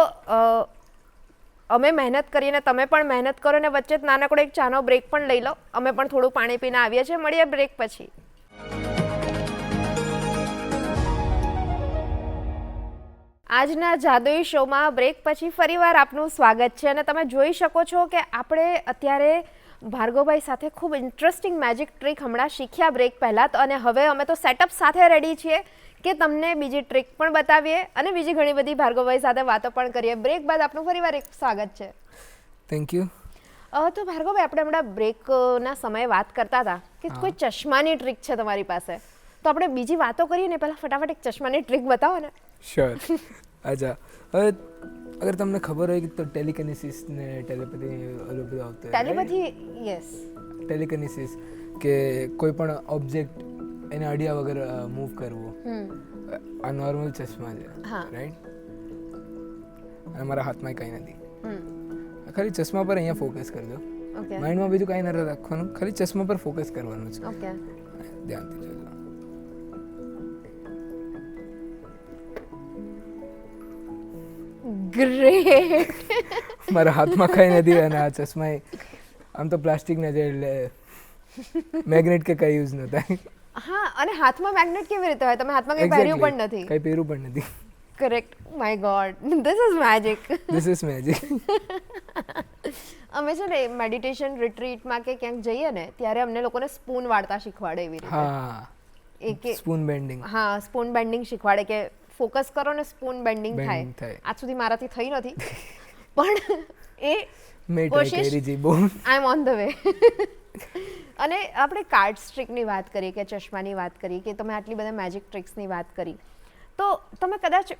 અમે મહેનત કરીને તમે પણ મહેનત કરો ને વચ્ચે જ નાનકડો એક ચાનો બ્રેક પણ લઈ લો. અમે પણ થોડું પાણી પીને આવીએ છીએ. મળીએ બ્રેક પછી. આજના જાદુઈ શોમાં બ્રેક પછી ફરીવાર આપનું સ્વાગત છે અને તમે જોઈ શકો છો કે આપણે અત્યારે ભાર્ગવભાઈ સાથે ખૂબ ઇન્ટરેસ્ટિંગ મેજિક ટ્રીક હમણાં શીખ્યા બ્રેક પહેલાં તો, અને હવે અમે તો સેટઅપ સાથે રેડી છીએ કે તમને બીજી ટ્રીક પણ બતાવીએ અને બીજી ઘણી બધી ભાર્ગવભાઈ સાથે વાતો પણ કરીએ. બ્રેક બાદ આપનું ફરીવાર એક સ્વાગત છે. Thank you. તો ભાર્ગવભાઈ, આપણે હમણાં બ્રેકના સમયે વાત કરતા હતા કે કોઈ ચશ્માની ટ્રીક છે તમારી પાસે, તો આપણે બીજી વાતો કરીએ ને પહેલાં ફટાફટ એક ચશ્માની ટ્રીક બતાવો ને. શ્યોર. અચ્છા, હવે અગર તમને ખબર હોય તો ટેલિકિનેસિસ ને ટેલિપેથી ઓલું બધું આવતું હોય. ટેલિપેથી, યસ. ટેલિકિનેસિસ કે કોઈ પણ ઓબ્જેક્ટ એને અડ્યા વગર મૂવ કરવું, આ નોર્મલ ચશ્મા છે, રાઈટ? અને મારા હાથમાં કંઈ નથી, ખાલી ચશ્મા પર અહીંયા ફોકસ કરજો. માઇન્ડમાં બીજું કાંઈ નથી રાખવાનું, ખાલી ચશ્મા પર ફોકસ કરવાનું છે. ઓકે, ધ્યાનથી જોજો. ગ્રેટ. મારા હાથમાં કંઈ નથી અને આ ચશ્મા આમ તો પ્લાસ્ટિકના છે એટલે મેગ્નેટ કે કંઈ યુઝ ન થાય. હા, અને હાથમાં મેગ્નેટ કેવી રીતે હોય? તમે હાથમાં કંઈ પહેર્યું પણ નથી. કંઈ પહેર્યું પણ નથી. Correct. My god, this is magic. This is magic. અમે છે ને મેડિટેશન રિટ્રીટમાં કે ક્યાંક જઈએ ને ત્યારે અમને લોકોને સ્પૂન વાળતા શીખવાડે એવી રીતે. હા, એ સ્પૂન બેન્ડિંગ. હા, સ્પૂન બેન્ડિંગ શીખવાડે કે ફોકસ કરો ને સ્પૂન બેન્ડિંગ થાય. આજ સુધી મારાથી થઈ નથી પણ એ કોશિશ, આઈ એમ ઓન ધ વે. અને આપણે કાર્ડ્સ ટ્રિકની વાત કરીએ કે ચશ્માની વાત કરીએ કે તમે આટલી બધા મેજિક ટ્રિક્સની વાત કરી, તો તમે કદાચ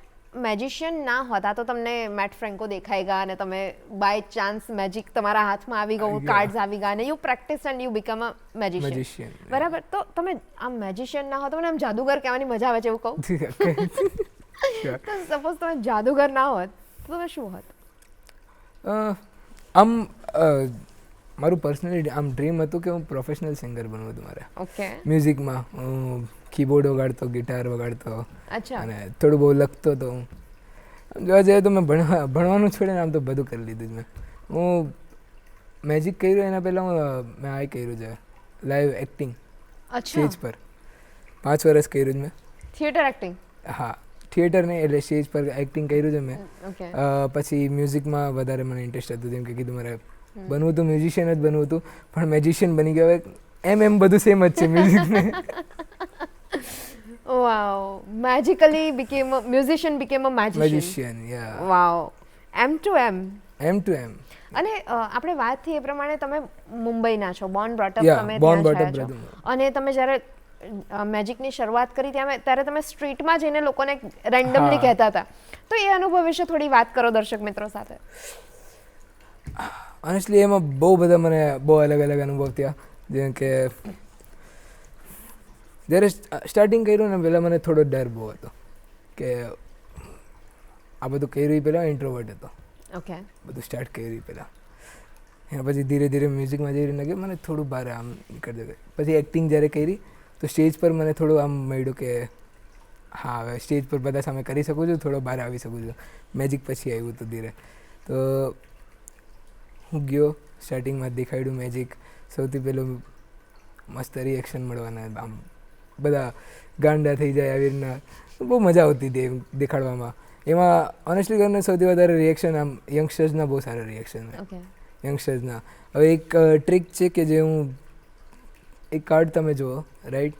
મેજિશિયન ના હોતા તો તમને મેટ ફ્રેન્કો દેખાઈ ગયા અને તમે બાય ચાન્સ મેજિક તમારા હાથમાં આવી ગયું, કાર્ડ્સ આવી ગયા અને you practice and you become a magician. બરાબર? તો તમે આમ મેજિશિયન ના હોત, મને આમ જાદુગર કહેવાની મજા આવે છે એવું કહું. તો સપોઝ તમે જાદુગર ના હોત તો તમે શું હોત? આમ મારું પર્સનલી આમ ડ્રીમ હતું કે હું પ્રોફેશનલ સિંગર બનવું હતું મારે. ઓકે. મ્યુઝિકમાં હું કીબોર્ડ વગાડતો, ગિટાર વગાડતો, અચ્છા, અને થોડું બહુ લખતો હતો. જોવા જઈએ તો મેં ભણવાનું છોડીને આમ તો બધું કરી લીધું જ મેં. હું મેજિક કર્યું એના પહેલાં મેં આ કર્યું છે લાઈવ એક્ટિંગ સ્ટેજ પર. 5 વર્ષ કર્યું જ મેં. Theatre acting? હા, થિયેટર નહીં એટલે સ્ટેજ પર એક્ટિંગ કર્યું છે મેં. ઓકે. પછી મ્યુઝિકમાં વધારે મને ઇન્ટરેસ્ટ હતું, જેમ કે કીધું મારે બનવું હતું મ્યુઝિશિયન જ બનવું હતું, પણ મેજિશિયન બની ગયો. એમ બધું સેમ જ છે મ્યુઝિકને. Wow, magically became musician became a magician. Yeah, wow. એમ ટુ એમ. અને આપણે વાત થઈ એ પ્રમાણે તમે મુંબઈના છો, બોર્ન બ્રોટ અપ, તમે ત્યાં રહ્યા છો. અને તમે જ્યારે મેજિકની શરૂઆત કરી ત્યારે તમે સ્ટ્રીટમાં જઈને લોકોને રેન્ડમલી કહેતા હતા, તો એ અનુભવ વિશે થોડી વાત કરો દર્શક મિત્રો સાથે. ઓનેસ્ટલી એમાં બહુ બધા મને બહુ અલગ અલગ અનુભવ થયા. જેમ કે જ્યારે સ્ટાર્ટિંગ કર્યું ને પહેલાં મને થોડો ડર બહુ હતો કે આ બધું કર્યું એ પહેલાં ઇન્ટ્રોવર્ટ હતો. ઓકે. બધું સ્ટાર્ટ કર્યું પહેલાં, એના પછી ધીરે ધીરે મ્યુઝિકમાં જઈ લાગે મને થોડું બહાર આમ નીકળતું. પછી એક્ટિંગ જ્યારે કરી તો સ્ટેજ પર મને થોડું આમ મળ્યું કે હા હવે સ્ટેજ પર બધા સામે કરી શકું છું, થોડો બહાર આવી શકું છું. મેજિક પછી આવ્યું હતું ધીરે. તો હું ગયો, સ્ટાર્ટિંગમાં દેખાડ્યું મેજિક. સૌથી પહેલું મસ્ત રિએક્શન મળવાના, આમ બધા ગાંડા થઈ જાય આવી રીતના. બહુ મજા આવતી હતી એમ દેખાડવામાં. એમાં ઓનેસ્ટલી કરીને સૌથી વધારે રિએક્શન આમ યંગસ્ટર્સના બહુ સારા રિએક્શન હોય યંગસ્ટર્સના. હવે એક ટ્રીક છે કે જે હું એક કાર્ડ તમે જુઓ, રાઈટ,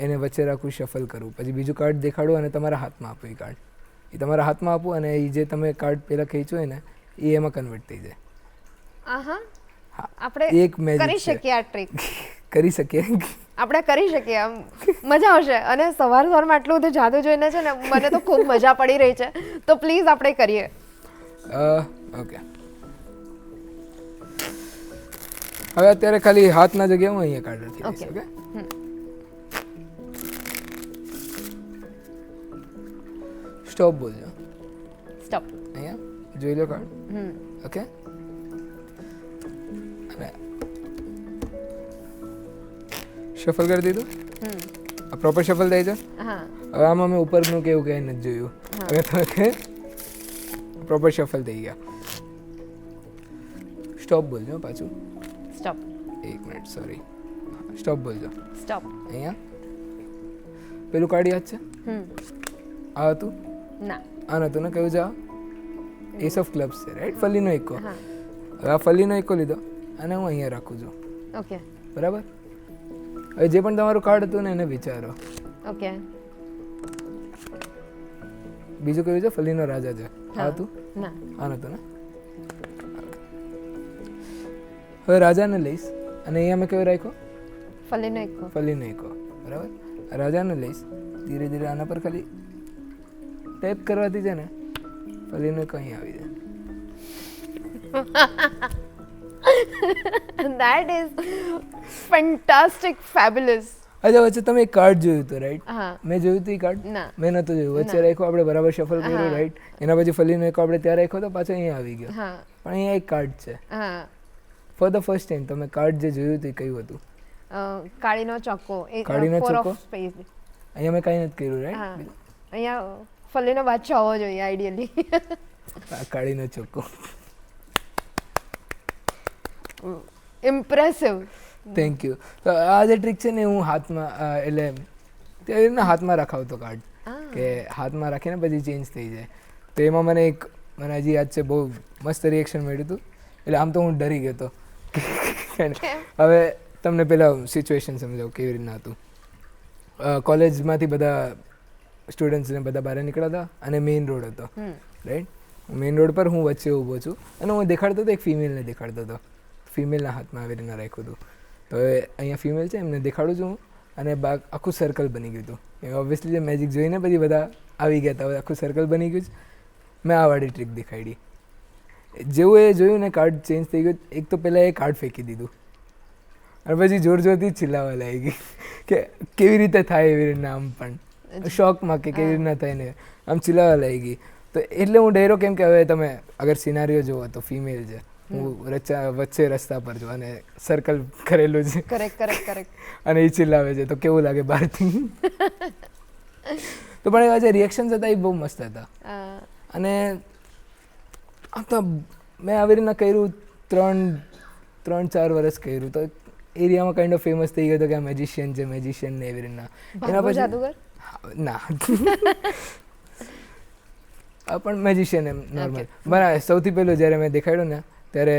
એને વચ્ચે રાખું, શફલ કરું, પછી બીજું કાર્ડ દેખાડું અને તમારા હાથમાં આપું. એ કાર્ડ એ તમારા હાથમાં આપું અને એ જે તમે કાર્ડ પહેલાં ખેંચ્યો હોય ને એ એમાં કન્વર્ટ થઈ જાય. આપણે એક મેજિક કરી શકીએ આ ટ્રીક. કરી શકીએ. આપણે કરી શકીએ, આમ મજા આવશે. અને સવારમાં આટલું બધું જાદુ જોઈને છે ને મને તો ખૂબ મજા પડી રહી છે. તો પ્લીઝ આપણે કરીએ. ઓકે, હવે અત્યારે ખાલી હાથના જગ્યાએ હું અહીંયા કાર્ડ રાખી દઈશ. ઓકે, સ્ટોપ બોલજો. સ્ટોપ. અહીંયા જોઈ લો કાર્ડ. ઓકે, અને શફલ કરી દીધું. આ પ્રોપર શફલ થાય છે. હા, હવે આમાં મેં ઉપરનું કેવું કંઈ નથી જોયું. હવે તમે પ્રોપર શફલ થઈ ગયા. સ્ટોપ બોલજો પાછું. સ્ટોપ. એક મિનિટ, સોરી. સ્ટોપ બોલજો. સ્ટોપ. અહીંયા પેલું કાર્ડ યાદ છે? આ હતું? ના, આ નહોતું ને? કયું છે આ? એસ ઓફ ક્લબ્સ છે, રાઈટ? ફલીનો એકો. હા. હવે આ ફલીનો એકો લીધો અને હું અહીંયા રાખું છું. ઓકે. બરાબર. હવે જે પણ તમારું કાર્ડ હતું ને એને વિચારો. ઓકે. બીજું કયું છે? ફલીનો રાજા છે. આ હતું? ના. આ નહોતું ને? હવે રાજાને લઈશ અને અહીંયા મેં કયો રાખ્યો? ફલીનો એકો. ફલીનો એકો. બરાબર. રાજાને લઈશ, ધીરે ધીરે આના પર ખાલી ટેપ કરવાથી છે ને ફલીનો એકો અહીં આવી જાય. That is fantastic, fabulous. અચ્છા, વચ્ચે તમે એક કાર્ડ જોયું હતું, રાઈટ? હા. મેં જોયું હતું એ કાર્ડ? ના. મેં નહોતું જોયું. વચ્ચે રાખ્યો આપણે, બરાબર શફલ કર્યું, રાઈટ? એના પછી ફલીનો એકો આપણે ત્યાં રાખ્યો તો પાછો અહીંયા આવી ગયો. હા. પણ અહીંયા એક કાર્ડ છે. હા. ફોર ધ ફર્સ્ટ ટાઈમ તમે કાર્ડ જે જોયું હતું એ કયું હતું? કાળીનો ચોક્કો. કાળીનો Four of ચોક્કો? spades. અહીંયા મેં કાંઈ નથી કર્યું, હા. રાઈટ? અહીંયા ફલીનો બાદશાહ હોવો જોઈએ આઈડિયલી. આ કાળીનો ચોક્કો. ઇમ્પ્રેસિવ. Thank you. તો આ જે ટ્રીક છે ને હું હાથમાં એટલે તેવી રીતના હાથમાં રખાવતો કાર્ડ કે હાથમાં રાખીને પછી ચેન્જ થઈ જાય. તો એમાં મને હજી યાદ છે, બહુ મસ્ત રિએક્શન મળ્યું હતું. એટલે આમ તો હું ડરી ગયો હતો. હવે તમને પેલા સિચ્યુએશન સમજાવું કેવી રીતના હતું. કોલેજમાંથી બધા સ્ટુડન્ટ્સને બધા બહાર નીકળ્યા હતા અને મેઇન રોડ હતો, રાઈટ? મેઇન રોડ પર હું વચ્ચે ઊભો છું અને હું દેખાડતો હતો, એક ફિમેલને દેખાડતો હતો. ફિમેલના હાથમાં આવી રીતના રાખ્યું હતું. તો હવે અહીંયા ફિમેલ છે એમને દેખાડું છું હું અને આખું સર્કલ બની ગયું હતું. ઓબ્વિયસલી જે મેજિક જોઈને પછી બધા આવી ગયા હતા. હવે આખું સર્કલ બની ગયું છે. મેં આ વાળી ટ્રીક દેખાડી. જેવું એ જોયું ને કાર્ડ ચેન્જ થઈ ગયું, એક તો પહેલાં એ કાર્ડ ફેંકી દીધું અને પછી જોર જોરથી જ ચિલ્લાવા લાગી કે કેવી રીતે થાય એવી રીતના. આમ પણ શોકમાં કે કેવી રીતના થાય ને આમ ચિલ્લાવા લાગી. તો એટલે હું ડર્યો, કેમ કે હવે તમે અગર સિનારીઓ જુઓ તો ફિમેલ છે, હું વચ્ચે રસ્તા પર છું અને સર્કલ કરેલું છે. કરેક્ટ. અને એ ચિલ્લાવે છે તો કેવું લાગે બહારથી? તો પણ એવા જે રિએક્શન્સ હતા એ બહુ મસ્ત હતા. અને આમ તો મેં આવી રીતના કર્યું 3-4 વર્ષ કર્યું. તો એરિયામાં કાઇન્ડ ઓફ ફેમસ થઈ ગયો હતો કે આ મેજિશિયન છે, મેજિશિયન ને એવી રીતના. એના પછી જાદુગર? ના, પણ મેજિશિયન એમ નોર્મલ. બરાબર. સૌથી પહેલું જ્યારે મેં દેખાડ્યું ને ત્યારે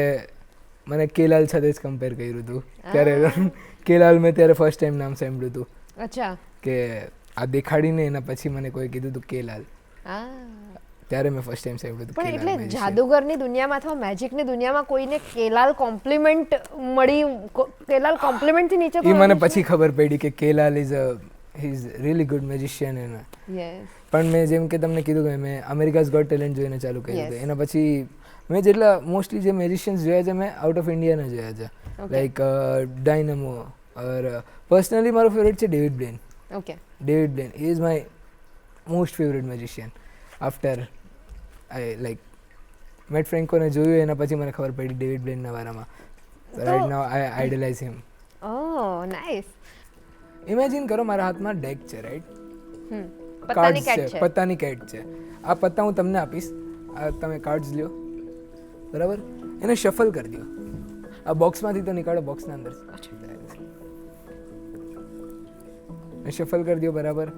મને કેલાલ સાથે જ કમ્પેર કર્યું હતું. ત્યારે કેલાલ મેં ત્યારે ફર્સ્ટ ટાઈમ નામ સાંભળ્યું હતું. અચ્છા. કે આ દેખાડીને એના પછી મને કોઈ કીધું હતું કેલાલ. ત્યારે મેં ફર્સ્ટ ટાઈમ સાંભળ્યું હતું. પણ એટલે જાદુગરની દુનિયામાં અથવા મેજિકની દુનિયામાં કોઈને કેલાલ કોમ્પ્લિમેન્ટ મળી, કેલાલ કોમ્પ્લિમેન્ટથી નીચે એ મને પછી ખબર પડી કે કેલાલ ઇઝ રિયલી ગુડ મેજિશિયન. એના પણ મેં જેમ કે તમને કીધું કે મેં અમેરિકાઝ ગોટ ટેલેન્ટ જોઈને ચાલુ કર્યું હતું. એના પછી મેં જેટલા મોસ્ટલી જે મેજિશિયન્સ જોયા છે મેં આઉટ ઓફ ઇન્ડિયાના જોયા છે. Like Dynamo. ઓર પર્સનલી મારો ફેવરેટ છે David Blaine. Okay. David Blaine is my most favourite magician. After I like Matt ફ્રેન્કોને જોયું એના પછી મને ખબર પડી ડેવિડ બ્લેનના બારામાં. Right now I idolise him. Oh, nice. Imagine કરો મારા હાથમાં ડેક છે, રાઈટ? પત્તાની કેટ છે. પત્તાની કેટ છે. આ પત્તા હું તમને આપીશ. આ તમે કાર્ડ્સ લ્યો, બરાબર? એને શફલ કરી દો. આ બોક્સમાંથી તો નીકાળો, બોક્સના અંદર શફલ કરી દો, બરાબર?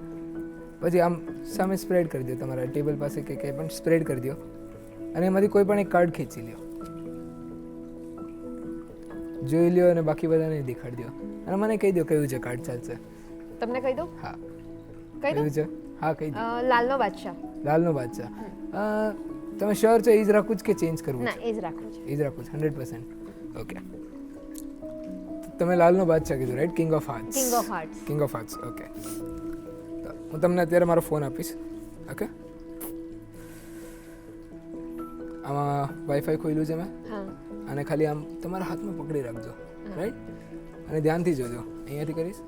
પછી આમ સામે સ્પ્રેડ કરી દો, તમારા ટેબલ પાસે કે કંઈ પણ સ્પ્રેડ કરી દો અને એમાંથી કોઈ પણ એક કાર્ડ ખેંચી લ્યો, જોઈ લ્યો અને બાકી બધાને દેખાડી દો અને મને કહી દો કયું છે કાર્ડ ચાલશે. તમને કહી દો? હા, કયું છે? હા, કહી દો. લાલનો બાદશાહ. લાલનો બાદશાહ. તમે શ્યોર છો એ જ રાખવું જ કે ચેન્જ કરવું? ના, એ જ રાખવું છે. એ જ રાખવું છે 100%. ઓકે, તમે લાલનો બાદશાહ કીધું right, king of hearts. King of hearts. King of hearts, okay. હું તમને અત્યારે મારો ફોન આપીશ, ઓકે. આમાં વાઈફાઈ ખોલ્યું છે મેં, હા અને ખાલી આમ તમારા હાથમાં પકડી રાખજો, રાઈટ, અને ધ્યાનથી જોજો. અહીંયાથી કરીશ.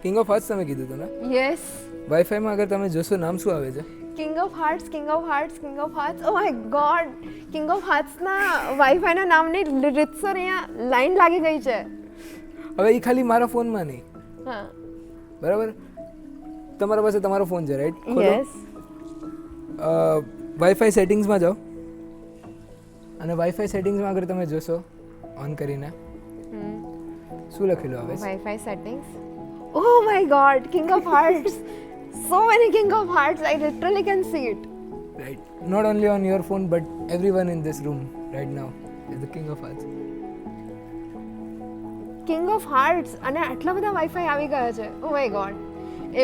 કિંગ ઓફ હાર્ટ્સ તમે કીધું હતું ને? યસ. વાઈફાઈમાં અગર તમે જોશો નામ શું આવે છે? King of hearts, king of hearts, king of hearts. Oh my god, king of હાર્ટ્સના વાઈફાઈના નામની રીતસર અહીંયા લાઈન લાગી ગઈ છે. હવે એ ખાલી મારા ફોનમાં નહીં, હા બરાબર? તમારા પાસે તમારો ફોન છે, રાઈટ? યસ. વાઈફાઈ સેટિંગ્સમાં જાઓ, અને વાઈફાઈ સેટિંગ્સમાં અગર તમે જોશો ઓન કરીને શું લખેલું આવે છે? Wifi settings. Oh my god, King of Hearts. So many King of Hearts, I literally can see it. Right. Not only on your phone, but everyone in this room right now is the King of Hearts. King of Hearts અને આટલા બધા wifi આવી ગયા છે. Oh my god.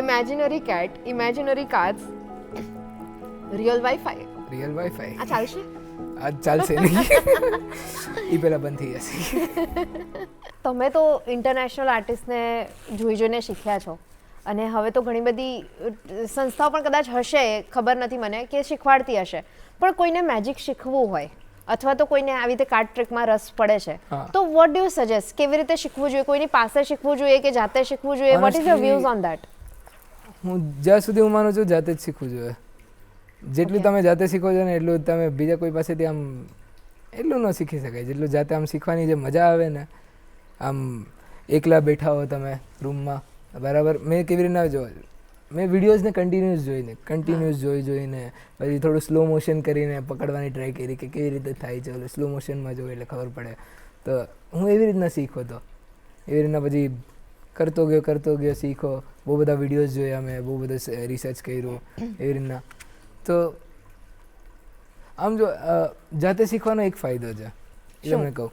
Imaginary cat, imaginary cards, real wifi. Real Wi-Fi. આ ચાલશે? આજ ચાલશે નહીં. એ પહેલા બંધ થઈ જશે. તમે તો ઇન્ટરનેશનલ આર્ટિસ્ટને જોઈ જોઈને શીખ્યા છો, અને હવે તો ઘણી બધી સંસ્થાઓ પણ કદાચ હશે, ખબર નથી મને, કે શીખવાડતી હશે. પણ કોઈને મેજિક શીખવું હોય અથવા તો કોઈને આવી રીતે કાર્ડ ટ્રિકમાં રસ પડે છે, હા. તો વોટ ડુ યુ સજેસ્ટ? કેવી રીતે શીખવું જોઈએ? કોઈની પાસે શીખવું જોઈએ કે જાતે શીખવું જોઈએ? What is your Honestly, views on that? હું જ્યાં સુધી હું માનું છું જાતે જ શીખવું જોઈએ. જેટલું Okay. તમે જાતે શીખો છો ને એટલું તમે બીજા કોઈ પાસેથી આમ એટલું ન શીખી શકાય જેટલું જાતે આમ શીખવાની જે મજા આવે ને, આમ એકલા બેઠા હો તમે રૂમમાં, બરાબર? મેં કેવી રીતના જો મેં વિડીયોઝને કન્ટિન્યુઅસ જોઈને પછી થોડું સ્લો મોશન કરીને પકડવાની ટ્રાય કરી કે કેવી રીતે થાય છે. ઓલું સ્લો મોશનમાં જોયું એટલે ખબર પડે. તો હું એવી રીતના શીખો તો એવી રીતના પછી કરતો ગયો શીખો. બહુ બધા વિડીયોઝ જોયા મેં, બહુ બધું રિસર્ચ કર્યું એવી રીતના. તો આમ જો જાતે શીખવાનો એક ફાયદો છે, એ તમને કહું.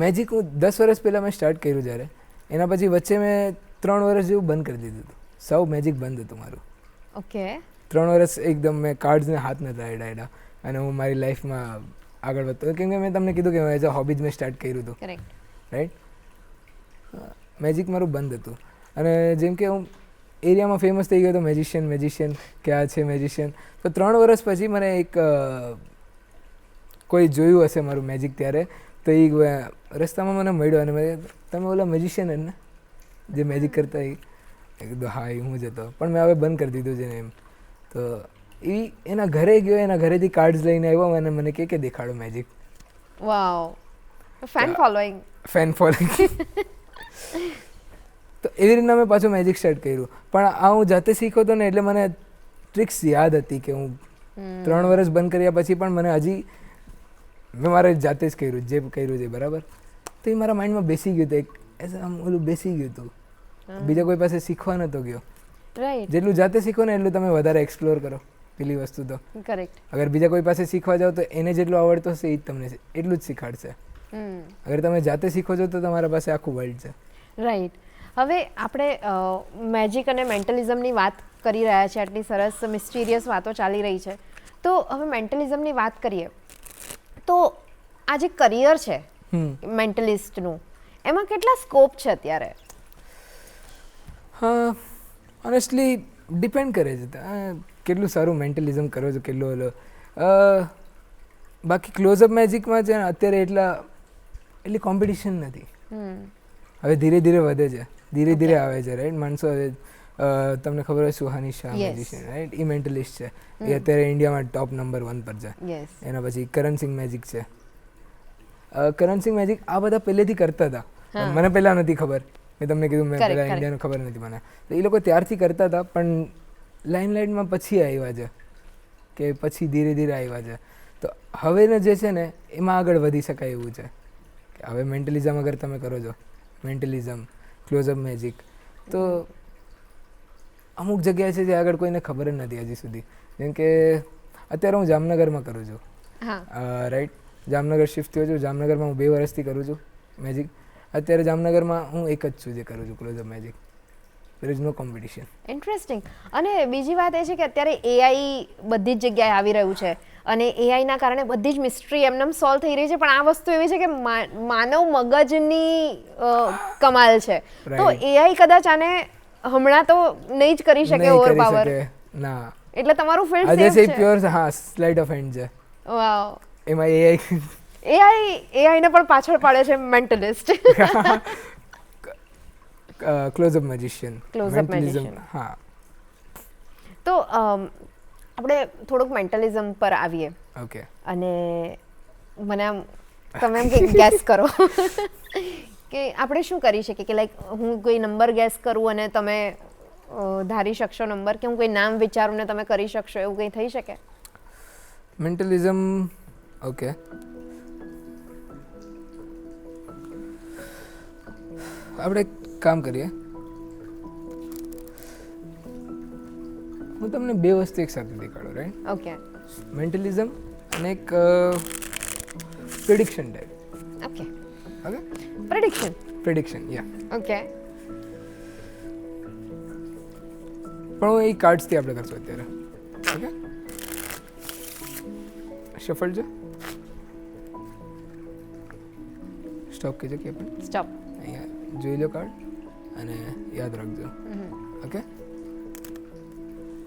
મેજિક હું 10 વર્ષ પહેલાં મેં સ્ટાર્ટ કર્યું જ્યારે, એના પછી વચ્ચે મેં 3 વર્ષ જેવું બંધ કરી દીધું હતું. સાવ મેજિક બંધ હતું મારું. ઓકે. 3 વર્ષ એકદમ મેં કાર્ડ્સને હાથ નહોતા અડાડ્યા અને હું મારી લાઈફમાં આગળ વધતો. કેમ કે મેં તમને કીધું કે એઝ અ હોબી જ મેં સ્ટાર્ટ કર્યું હતું, કરેક્ટ. રાઈટ? મેજિક મારું બંધ હતું. અને જેમ કે હું એરિયામાં ફેમસ થઈ ગયો હતો મેજિશિયન કે આ છે મેજિશિયન. તો 3 વર્ષ પછી મને એક કોઈ જોયું હશે મારું મેજિક ત્યારે, તો એ રસ્તામાં મને મળ્યો અને મેં, તમે ઓલા મેજિશિયન ને જે મેજિક કરતા એ કીધું હા એ હું જ હતો, પણ મેં હવે બંધ કરી દીધું છે ને એમ. તો એ એના ઘરે ગયો, એના ઘરેથી કાર્ડ્સ લઈને આવ્યો અને મને કે દેખાડો મેજિક. વાવ, ફેન ફોલોઈંગ. Fan following. તો એવી રીતના મેં પાછું મેજિક સ્ટાર્ટ કર્યું. પણ આ હું જાતે શીખ્યો હતો ને એટલે મને ટ્રિક્સ યાદ હતી કે હું 3 વર્ષ બંધ કર્યા પછી પણ મને હજી મેં મારે જાતે જ કર્યું જે કર્યું છે, બરાબર? તો એ મારા માઇન્ડમાં બેસી ગયું હતું, એક આમ ઓલું બેસી ગયું હતું. બીજા કોઈ પાસે શીખવા નહોતો ગયો. રાઈટ. જેટલું જાતે શીખો ને એટલું તમે વધારે એક્સપ્લોર કરો પેલી વસ્તુ. તો કરેક્ટ. અગર બીજા કોઈ પાસે શીખવા જાઓ તો એને જેટલું આવડતું હશે એ જ તમને એટલું જ શીખાડશે. અગર તમે જાતે શીખો છો તો તમારા પાસે આખું વર્લ્ડ છે. રાઈટ. હવે આપણે મેજિક અને મેન્ટલિઝમની વાત કરી રહ્યા છીએ, આટલી સરસ મિસ્ટીરિયસ વાતો ચાલી રહી છે. તો હવે મેન્ટલિઝમની વાત કરીએ તો આ જે કરિયર છે મેન્ટલિસ્ટનું, એમાં કેટલા સ્કોપ છે અત્યારે? હા, ઓનેસ્ટલી ડિપેન્ડ કરે છે કેટલું સારું મેન્ટલિઝમ કરો છો, કેટલું ઓલો. બાકી ક્લોઝઅપ મેજિકમાં છે ને અત્યારે એટલી કોમ્પિટિશન નથી. હવે ધીરે ધીરે વધે છે, ધીરે ધીરે આવે છે, રાઈટ? માણસો હવે તમને ખબર હોય સુહાની શાહ મેજિશિયન, રાઈટ? એ મેન્ટલિસ્ટ છે, એ અત્યારે ઇન્ડિયામાં ટોપ નંબર 1 પર છે. એના પછી કરણસિંગ મેજિક છે. કરણસિંગ મેજિક આ બધા પહેલેથી કરતા હતા, મને પહેલાં નથી ખબર. મેં તમને કીધું મેં પહેલાં ઇન્ડિયાનું ખબર નથી મને. તો એ લોકો ત્યારથી કરતા હતા, પણ લાઇમલાઇટમાં પછી આવ્યા છે, કે પછી ધીરે ધીરે આવ્યા છે. તો હવેને જે છે ને એમાં આગળ વધી શકાય એવું છે કે હવે મેન્ટલિઝમ અગર તમે કરો છો, મેન્ટલિઝમ, ક્લોઝઅપ મેજિક, તો અમુક જગ્યાએ છે જે આગળ કોઈને ખબર જ નથી હજી સુધી. જેમ કે અત્યારે હું જામનગરમાં કરું છું, રાઈટ? જામનગર શિફ્ટ થયો છું. જામનગરમાં હું 2 વર્ષથી કરું છું મેજિક. અત્યારે જામનગરમાં હું એક જ છું જે કરું છું close up magic. There is no competition. Interesting. અને બીજી વાત એ છે કે અત્યારે એઆઈ બધી જ જગ્યાએ આવી રહ્યું છે અને એઆઈના કારણે બધી જ મિસ્ટ્રી એમનેમ સોલ્વ થઈ રહી છે, પણ આ વસ્તુ એવી છે કે માનવ મગજની કમાલ છે. તો એઆઈ કદાચ આને હમણાં તો નહીં જ કરી શકે ઓવર પાવર. ના, એટલે તમારું ફિલ્ડ આજે સેફ છે. પ્યોર હા સ્લાઇડ ઓફ હેન્ડ છે. વાવ. એમાં એઆઈ ને પણ પાછળ પાડે છે mentalist. Close up magician. Close up magician. હા. તો આપણે થોડુંક મેન્ટલિઝમ પર આવીએ. ઓકે. અને મને આમ તમે એમ કંઈક ગેસ કરો કે આપણે શું કરી શકીએ કે લાઈક હું કોઈ નંબર ગેસ કરું અને તમે ધારી શકશો નંબર, કે હું કોઈ નામ વિચારું ને તમે કરી શકશો, એવું કંઈ થઈ શકે? મેન્ટલિઝમ. ઓકે. આપણે કામ કરીએ, હું તમને બે વસ્તુ એક સાથે દેખાડું, રાઈટ? ઓકે. મેન્ટલિઝમ અને એક prediction type. Okay. Okay. Prediction yeah. Okay. પણ એ કાર્ડ્સથી આપણે કરશું અત્યારે. ઓકે. શફલ છે. સ્ટોપ કીધું કે આપણે સ્ટોપ. અહીંયા જોઈ લો કાર્ડ અને યાદ રાખજો. ઓકે.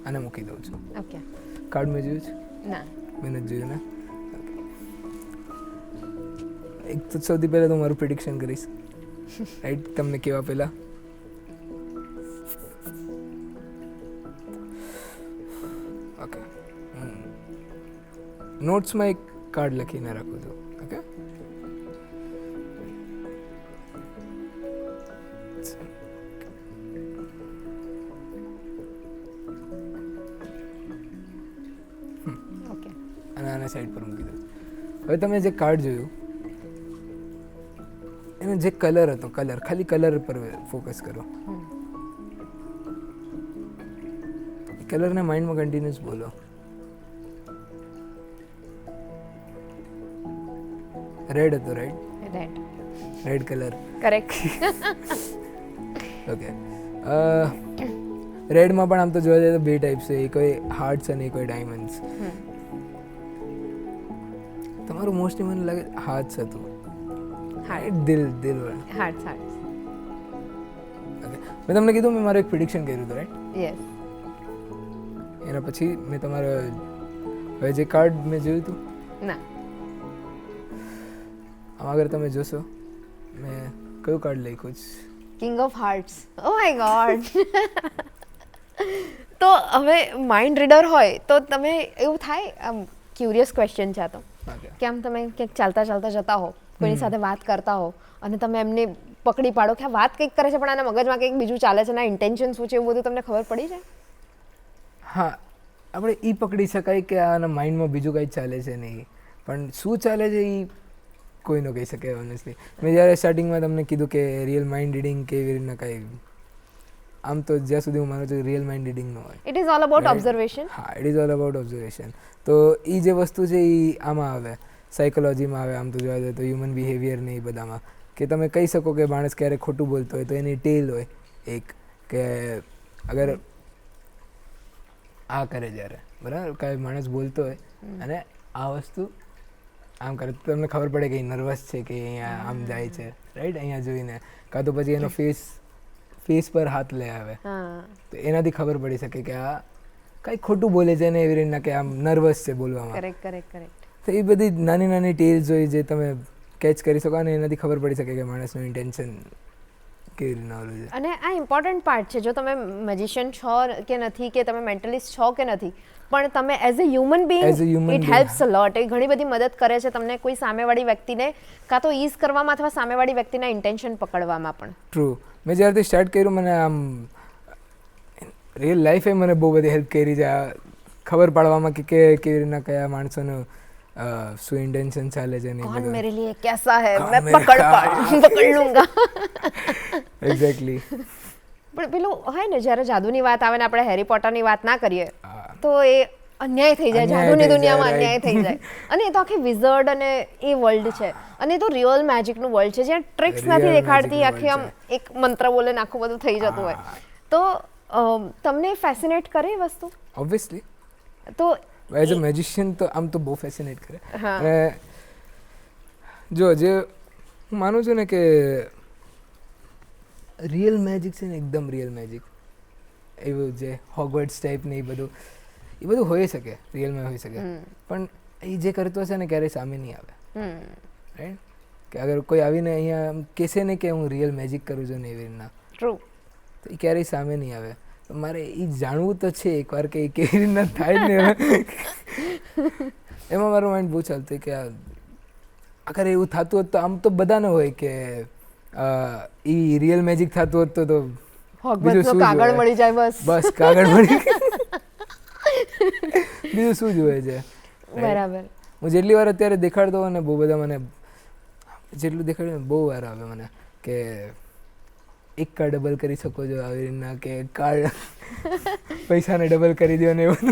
આને મૂકી દઉં છું. ઓકે. કાર્ડ મેં જોયું છે? ના. મેં નથી જોયું ને. એક તો સૌથી પહેલાં તો મારું પ્રિડિક્શન કરીશ, રાઈટ? તમને કેવા પહેલા ઓકે. નોટ્સમાં એક કાર્ડ લખીને રાખું છું. ઓકે. અને આને સાઈડ પર મૂકી દઉં. હવે તમે જે કાર્ડ જોયું એનો જે કલર હતો, ખાલી કલર પર ફોકસ કરો. કલરને માઇન્ડમાં કન્ટિન્યુઅસ બોલો. રેડ હતો, right? Red colour. Correct. Okay. રેડમાં પણ આમ તો જોવા જઈએ તો બે ટાઈપ્સ છે, કોઈ હાર્ટ્સ અને કોઈ ડાયમંડ્સ. તમારું મોસ્ટલી મને લાગે હાર્ટ્સ હતું. દિલ હાર્ટ્સ. ઓકે. મેં તમને કીધું મેં મારું એક પ્રિડિક્શન કર્યું હતું, રાઈટ? યસ. એના પછી મેં તમારો હવે જે કાર્ડ મેં જોયું હતું, ના, આમ આગળ તમે જોશો મેં કયું કાર્ડ લખ્યું છે? King of hearts. Oh my God. તો હવે માઇન્ડ રીડર હોય તો તમે એવું થાય, આમ ક્યુરિયસ ક્વેશ્ચન છે આ તો, કે આમ તમે ક્યાંક ચાલતા જતા હો, કોઈની સાથે વાત કરતા હો અને તમે એમને પકડી પાડો કે આ વાત કંઈક કરે છે પણ આના મગજમાં કંઈક બીજું ચાલે છે, એના ઇન્ટેન્શન શું છે, એવું બધું તમને ખબર પડી જાય? હા, આપણે એ પકડી શકાય કે આના માઇન્ડમાં બીજું કંઈ ચાલે છે નહીં, પણ શું ચાલે છે એ કોઈ ન કહી શકે. ઓનેસ્ટલી મેં જ્યારે સ્ટાર્ટિંગમાં તમને કીધું કે રિયલ માઇન્ડ રીડિંગ કેવી રીતના કાંઈ, આમ તો જ્યાં સુધી હું માનું છું રિયલ માઇન્ડ રીડિંગ ન હોય. It is all about observation. હા, it is all about observation. તો એ જે વસ્તુ છે એ આમાં આવે, સાયકોલોજીમાં આવે, આમ તો જોવા જઈએ તો હ્યુમન બિહેવિયર ને એ બધામાં, કે તમે કહી શકો કે માણસ ક્યારેક ખોટું બોલતો હોય તો એની ટેલ હોય એક, કે અગર આ કરે જ્યારે, બરાબર, કાંઈ માણસ બોલતો હોય અને આ વસ્તુ આમ કરે તો તમને ખબર પડે કે એ નર્વસ છે, કે અહીંયા આમ જાય છે, રાઈટ? અહીંયા જોઈને કાં તો પછી એનો ફેસ પર હાથ લઈ આવે તો એનાથી ખબર પડી શકે કે આ કાંઈ ખોટું બોલે છે ને એવી રીતના, કે આમ નર્વસ છે બોલવામાં. કરેક્ટ. તો એ બધી નાની નાની ટેલ્સ હોય જે તમે કેચ કરી શકો અને એનાથી ખબર પડી શકે કે માણસનું ઇન્ટેન્શન કેવી રીતના ઓલું છે. અને આ ઇમ્પોર્ટન્ટ પાર્ટ છે, જો તમે મેજિશિયન છો કે નથી, કે તમે મેન્ટલિસ્ટ છો કે નથી, પણ તમે as a human being it helps a lot. એ ઘણી બધી મદદ કરે છે તમને કોઈ સામેવાળી વ્યક્તિને કાં તો ઈઝ કરવામાં અથવા સામેવાળી વ્યક્તિના ઇન્ટેન્શન પકડવામાં પણ. ટ્રુ. મેં જ્યારથી સ્ટાર્ટ કર્યું મને આમ રિયલ લાઈફે મને બહુ બધી હેલ્પ કરી છે ખબર પાડવામાં કે કેવી રીતના કયા માણસોનું શું ઇન્ટેન્શન ચાલે છે ને. કોણ મેરે લીએ કેસા હે મેં પકડ લૂંગા. એક્ઝેક્ટલી. પણ પેલું હોય ને, જ્યારે જાદુની વાત આવે ને આપણે હેરી પોટરની વાત ના કરીએ તો એ અન્યાય થઈ જાય, જાદુની દુનિયામાં અન્યાય થઈ જાય. અને એ તો આખી વિઝર્ડ અને એ વર્લ્ડ છે, અને એ તો રિયલ મેજિકનું વર્લ્ડ છે જ્યાં ટ્રિક્સ નથી દેખાડતી, આખી આમ એક મંત્ર બોલે ને આખું બધું થઈ જતું હોય. તો તમને ફેસિનેટ કરે એ વસ્તુ? ઓબ્વિયસલી તો એઝ અ મેજિશિયન તો આમ તો બહુ ફેસિનેટ કરે. હા. અને જો જે હું માનું છું ને કે રિયલ મેજિક છે ને એકદમ રિયલ મેજિક એવું જે હોગવર્ડ્સ ટાઈપ ને એ બધું હોઈ શકે, રિયલમાં હોઈ શકે, પણ એ જે કરતો હશે ને ક્યારેય સામે નહીં આવે. રાઈટ? કે અગર કોઈ આવીને અહીંયા આમ કહેશે ને કે હું રિયલ મેજિક કરું છું ને એવી રીતના, ટ્રુ. તો એ ક્યારેય સામે નહીં આવે. તો મારે એ જાણવું તો છે એકવાર કે એ કેવી રીતના થાય ને. એમાં મારું માઇન્ડ બહુ ચાલતું કે અગર એવું થતું હોત તો આમ તો બધાને હોય કે એ રિયલ મેજિક થતું હોત તો હોગવર્ડ્સનો કાગળ મળી જાય બસ. બસ કાગળ મળી બીજું શું જોઈએ છે. બરાબર. હું જેટલી વાર અત્યારે દેખાડતો હોય ને બહુ બધા મને જેટલું દેખાડ્યું ને બહુ વાર આવે મને કે એક કાર્ડ ડબલ કરી શકો છો આવી રીતના, કે કાર્ડ પૈસાને ડબલ કરી દો ને એવું.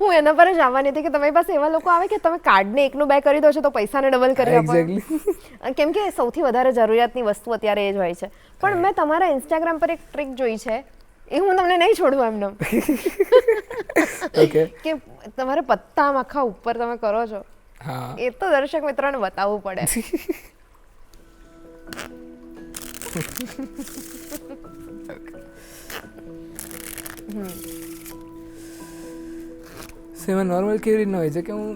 હું એના પર જ આવવાની હતી કે તમારી પાસે એવા લોકો આવે કે તમે કાર્ડને એકનું બે કરી દો છો તો પૈસાને ડબલ કરી આપો. એક્ઝેક્ટલી. કેમ કે સૌથી વધારે જરૂરિયાતની વસ્તુ અત્યારે એ જ હોય છે. પણ મેં તમારા ઇન્સ્ટાગ્રામ પર એક ટ્રીક જોઈ છે, એ હું તમને નહીં છોડું એમને. ઓકે. કે તમારે પત્તા આખા ઉપર તમે કરો છો, હા એ તો દર્શક મિત્રોને બતાવવું પડે. સેમાં નોર્મલ કેવી રીતના હોય છે કે હું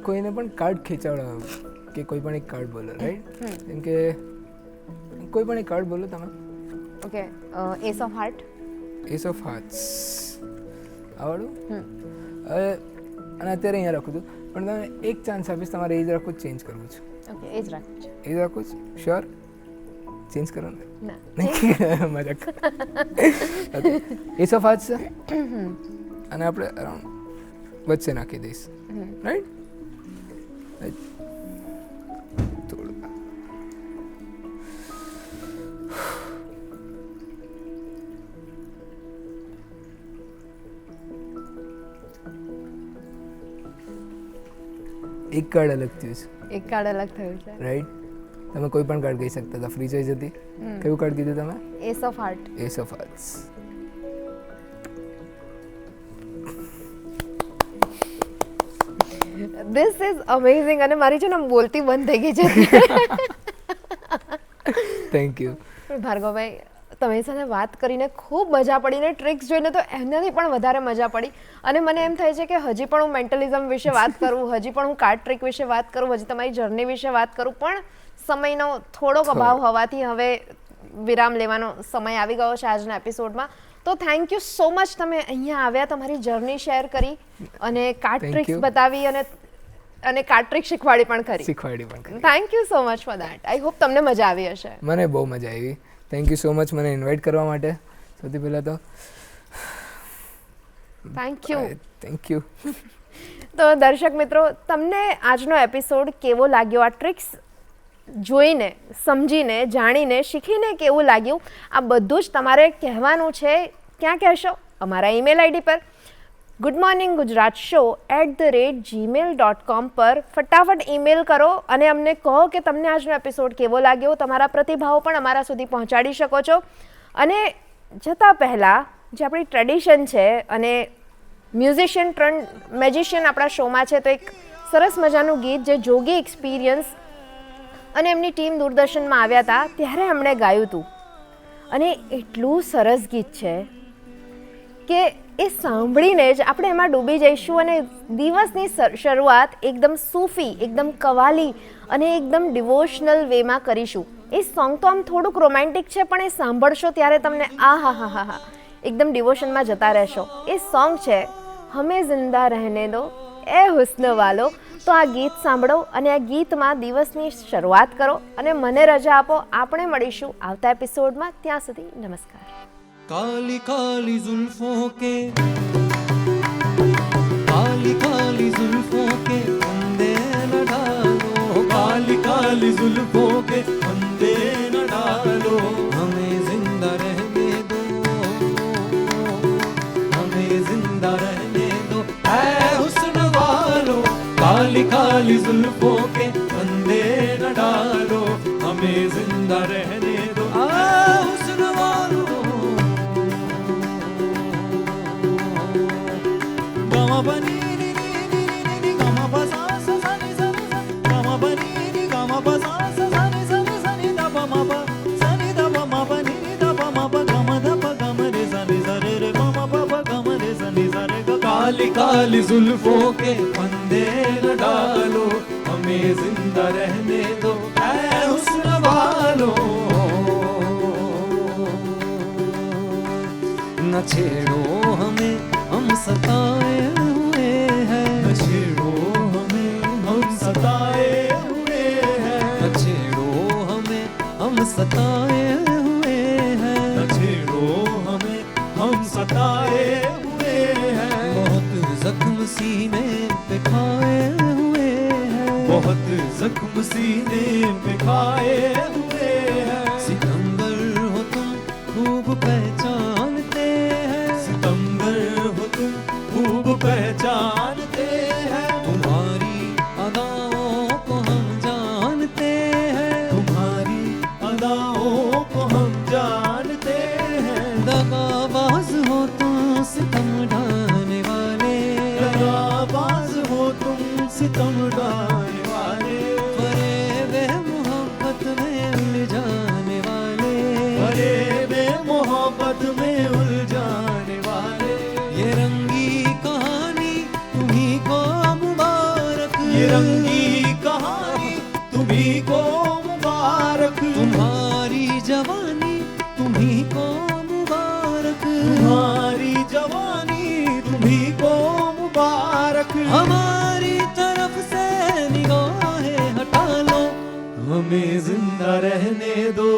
કોઈને પણ કાર્ડ ખેંચાવડાવું કે કોઈ પણ એક કાર્ડ બોલો, રાઈટ? જેમ કે કોઈ પણ એક કાર્ડ બોલો તમે. Okay. S of heart. S of hearts આવડું. હવે અને અત્યારે અહીંયા રાખું છું, પણ તમે એક ચાન્સ આપીશ, તમારે એ જ રાખવું, ચેન્જ કરવું છે. ઓકે, એ જ રાખવું છે. એ જ રાખવું છે. શ્યોર? ચેન્જ કરો ને? ના. મજાક. એસ ઓફ હાર્ટ્સ છે અને આપણે અરાઉન્ડ વચ્ચે નાખી દઈશ, રાઈટ? થોડું એક કાર્ડ અલગ થયું છે. એક કાર્ડ અલગ થયું છે, રાઈટ? તમે કોઈ પણ કાર્ડ કહી શકતા હતા, ફ્રી ચોઈસ હતી. કયું કાર્ડ કીધું તમે? S of heart. S of hearts. This is amazing. અને મારી છે ને બોલતી બંધ થઈ ગઈ છે. Thank you. પણ ભાર્ગવભાઈ, તમારી સાથે વાત કરીને ખૂબ મજા પડી ને ટ્રિક્સ જોઈને તો એનાથી પણ વધારે મજા પડી. અને મને એમ થાય છે કે હજી પણ હું મેન્ટલિઝમ વિશે વાત કરું, હજી પણ હું કાર્ડ ટ્રિક વિશે વાત કરું, હજી તમારી જર્ની વિશે વાત કરું, પણ સમયનો થોડોક અભાવ હોવાથી હવે વિરામ લેવાનો સમય આવી ગયો છે આજના એપિસોડમાં. તો થેન્ક યુ સો મચ, તમે અહીંયા આવ્યા, તમારી જર્ની શેર કરી અને કાર્ડ ટ્રિક્સ બતાવી અને કાર્ડ ટ્રિક શીખવાડી પણ કરી. Thank you so much for that. I hope તમને મજા આવી હશે. મને બહુ મજા આવી. થેન્ક યુ સો મચ મને ઇન્વાઇટ કરવા માટે. સૌથી પહેલાં તો થેન્ક યુ. Thank you. તો દર્શક મિત્રો, તમને આજનો એપિસોડ કેવો લાગ્યો? આ ટ્રિક્સ જોઈને, સમજીને, જાણીને, શીખીને કેવું લાગ્યું? આ બધું જ તમારે કહેવાનું છે. ક્યાં કહેશો? અમારા ઈમેલ આઈડી પર goodmorninggujaratShow@gmail.com પર ફટાફટ ઈમેલ કરો અને અમને કહો કે તમને આજનો એપિસોડ કેવો લાગ્યો. તમારા પ્રતિભાવો પણ અમારા સુધી પહોંચાડી શકો છો. અને જતાં પહેલાં જે આપણી ટ્રેડિશન છે, અને મ્યુઝિશિયન ટર્ન મેજિશિયન આપણા શોમાં છે, તો એક સરસ મજાનું ગીત જે જોગી એક્સપિરિયન્સ અને એમની ટીમ દૂરદર્શનમાં આવ્યા હતા ત્યારે એમણે ગાયું હતું. અને એટલું સરસ ગીત છે કે એ સાંભળીને જ આપણે એમાં ડૂબી જઈશું અને દિવસની શરૂઆત એકદમ સૂફી, એકદમ કવાલી અને એકદમ ડિવોશનલ વેમાં કરીશું. એ સોંગ તો આમ થોડુંક રોમેન્ટિક છે, પણ એ સાંભળશો ત્યારે તમને આ એકદમ ડિવોશનમાં જતા રહેશો. એ સોંગ છે હમે જિંદા રહેને દો એ હુસ્ન વાલો. તો આ ગીત સાંભળો અને આ ગીતમાં દિવસની શરૂઆત કરો અને મને રજા આપો. આપણે મળીશું આવતા એપિસોડમાં. ત્યાં સુધી નમસ્કાર. काली काली जुल्फों के काली काली जुल्फों के फंदे न डालो, काली काली जुल्फों के फंदे न डालो, हमें जिंदा रहने दो, हमें जिंदा रहने दो ऐ हुस्न वालो, काली काली जुल्फों के फंदे न डालो, हमें जिंदा रहने दो ऐ हुस्न वालो. काली जुल्फों के फंदे न डालो, हमें जिंदा रहने दो ऐ हुस्न वालो। न छेड़ो हमें हम सताए हुए हैं, न छेड़ो हमें हम सताए हुए हैं, न छेड़ो हमें हम सताए हुए हैं, न छेड़ो हमें हम सताए हुए हैं। बहुत जख्म सीने पे खाए हुए हैं, बहुत जख्म सीने पे खाए हुए हैं। सितंबर हो तुम खूब पहचानते हैं, सितंबर हो तुम खूब पहचानते हैं। तुम्हारी अदाओं को हम जानते हैं, तुम्हारी अदाओं को हम जानते हैं। दगाबाज हो तुम सितम ढाने वाले, दगाबाज हो तुम सितम ढाने वाले। फरेबे मोहब्बत में उलझाने वाले, फरेबे मोहब्बत में उलझाने वाले। ये रंगी कहानी तुम्ही को मुबारक, ये रंगी कहानी तुम्ही को मुबारक। तुम्हारी जवानी तुम्ही को मुबारक, तुम्हारी जवानी तुम्ही को मुबारक। हमारी तरफ से निगाहें हटा लो, हमें जिंदा रहने दो,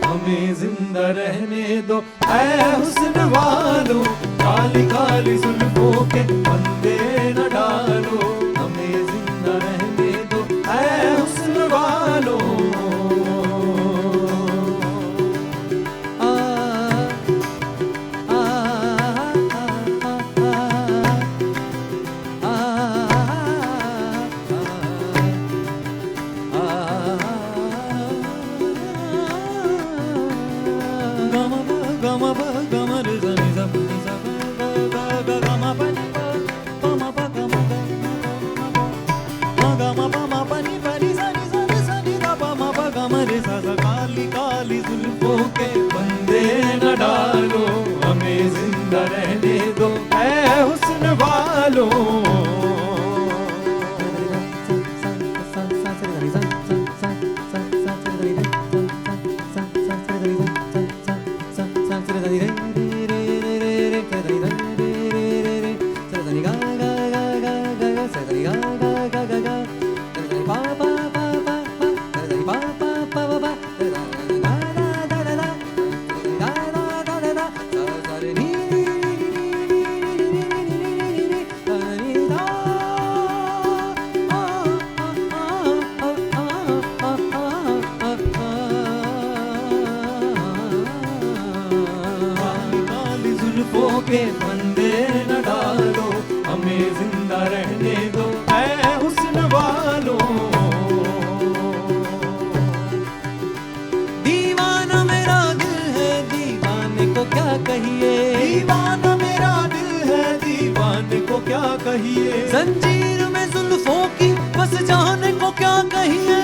हमें जिंदा रहने दो ऐ हुस्न वालो। काली काली जुल्फों के फंदे न डालो, हमें जिंदा रहने दो ऐ हुस्न वालो। आ आ काली काली जुल्फों के फंदे न डालो, हमें जिंदा रहने दो ऐ हुस्न वालो। जुल्फों के फंदे न डालो, हमें जिंदा रहने दो ऐ हुस्न वालो। दीवाना मेरा दिल है दीवाने को क्या कहिए, दीवाना मेरा दिल है दीवाने को क्या कहिए। जंजीर में जुल्फों की बस जाने को क्या कहिए।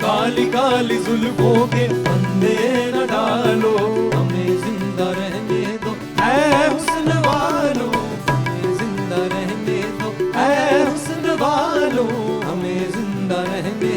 काली काली जुल्फों के फंदे न डालो, हमें जिंदा रहने दो ऐ हुस्न वालो, हमें जिंदा रहने दो ऐ हुस्न वालो, हमें जिंदा रहने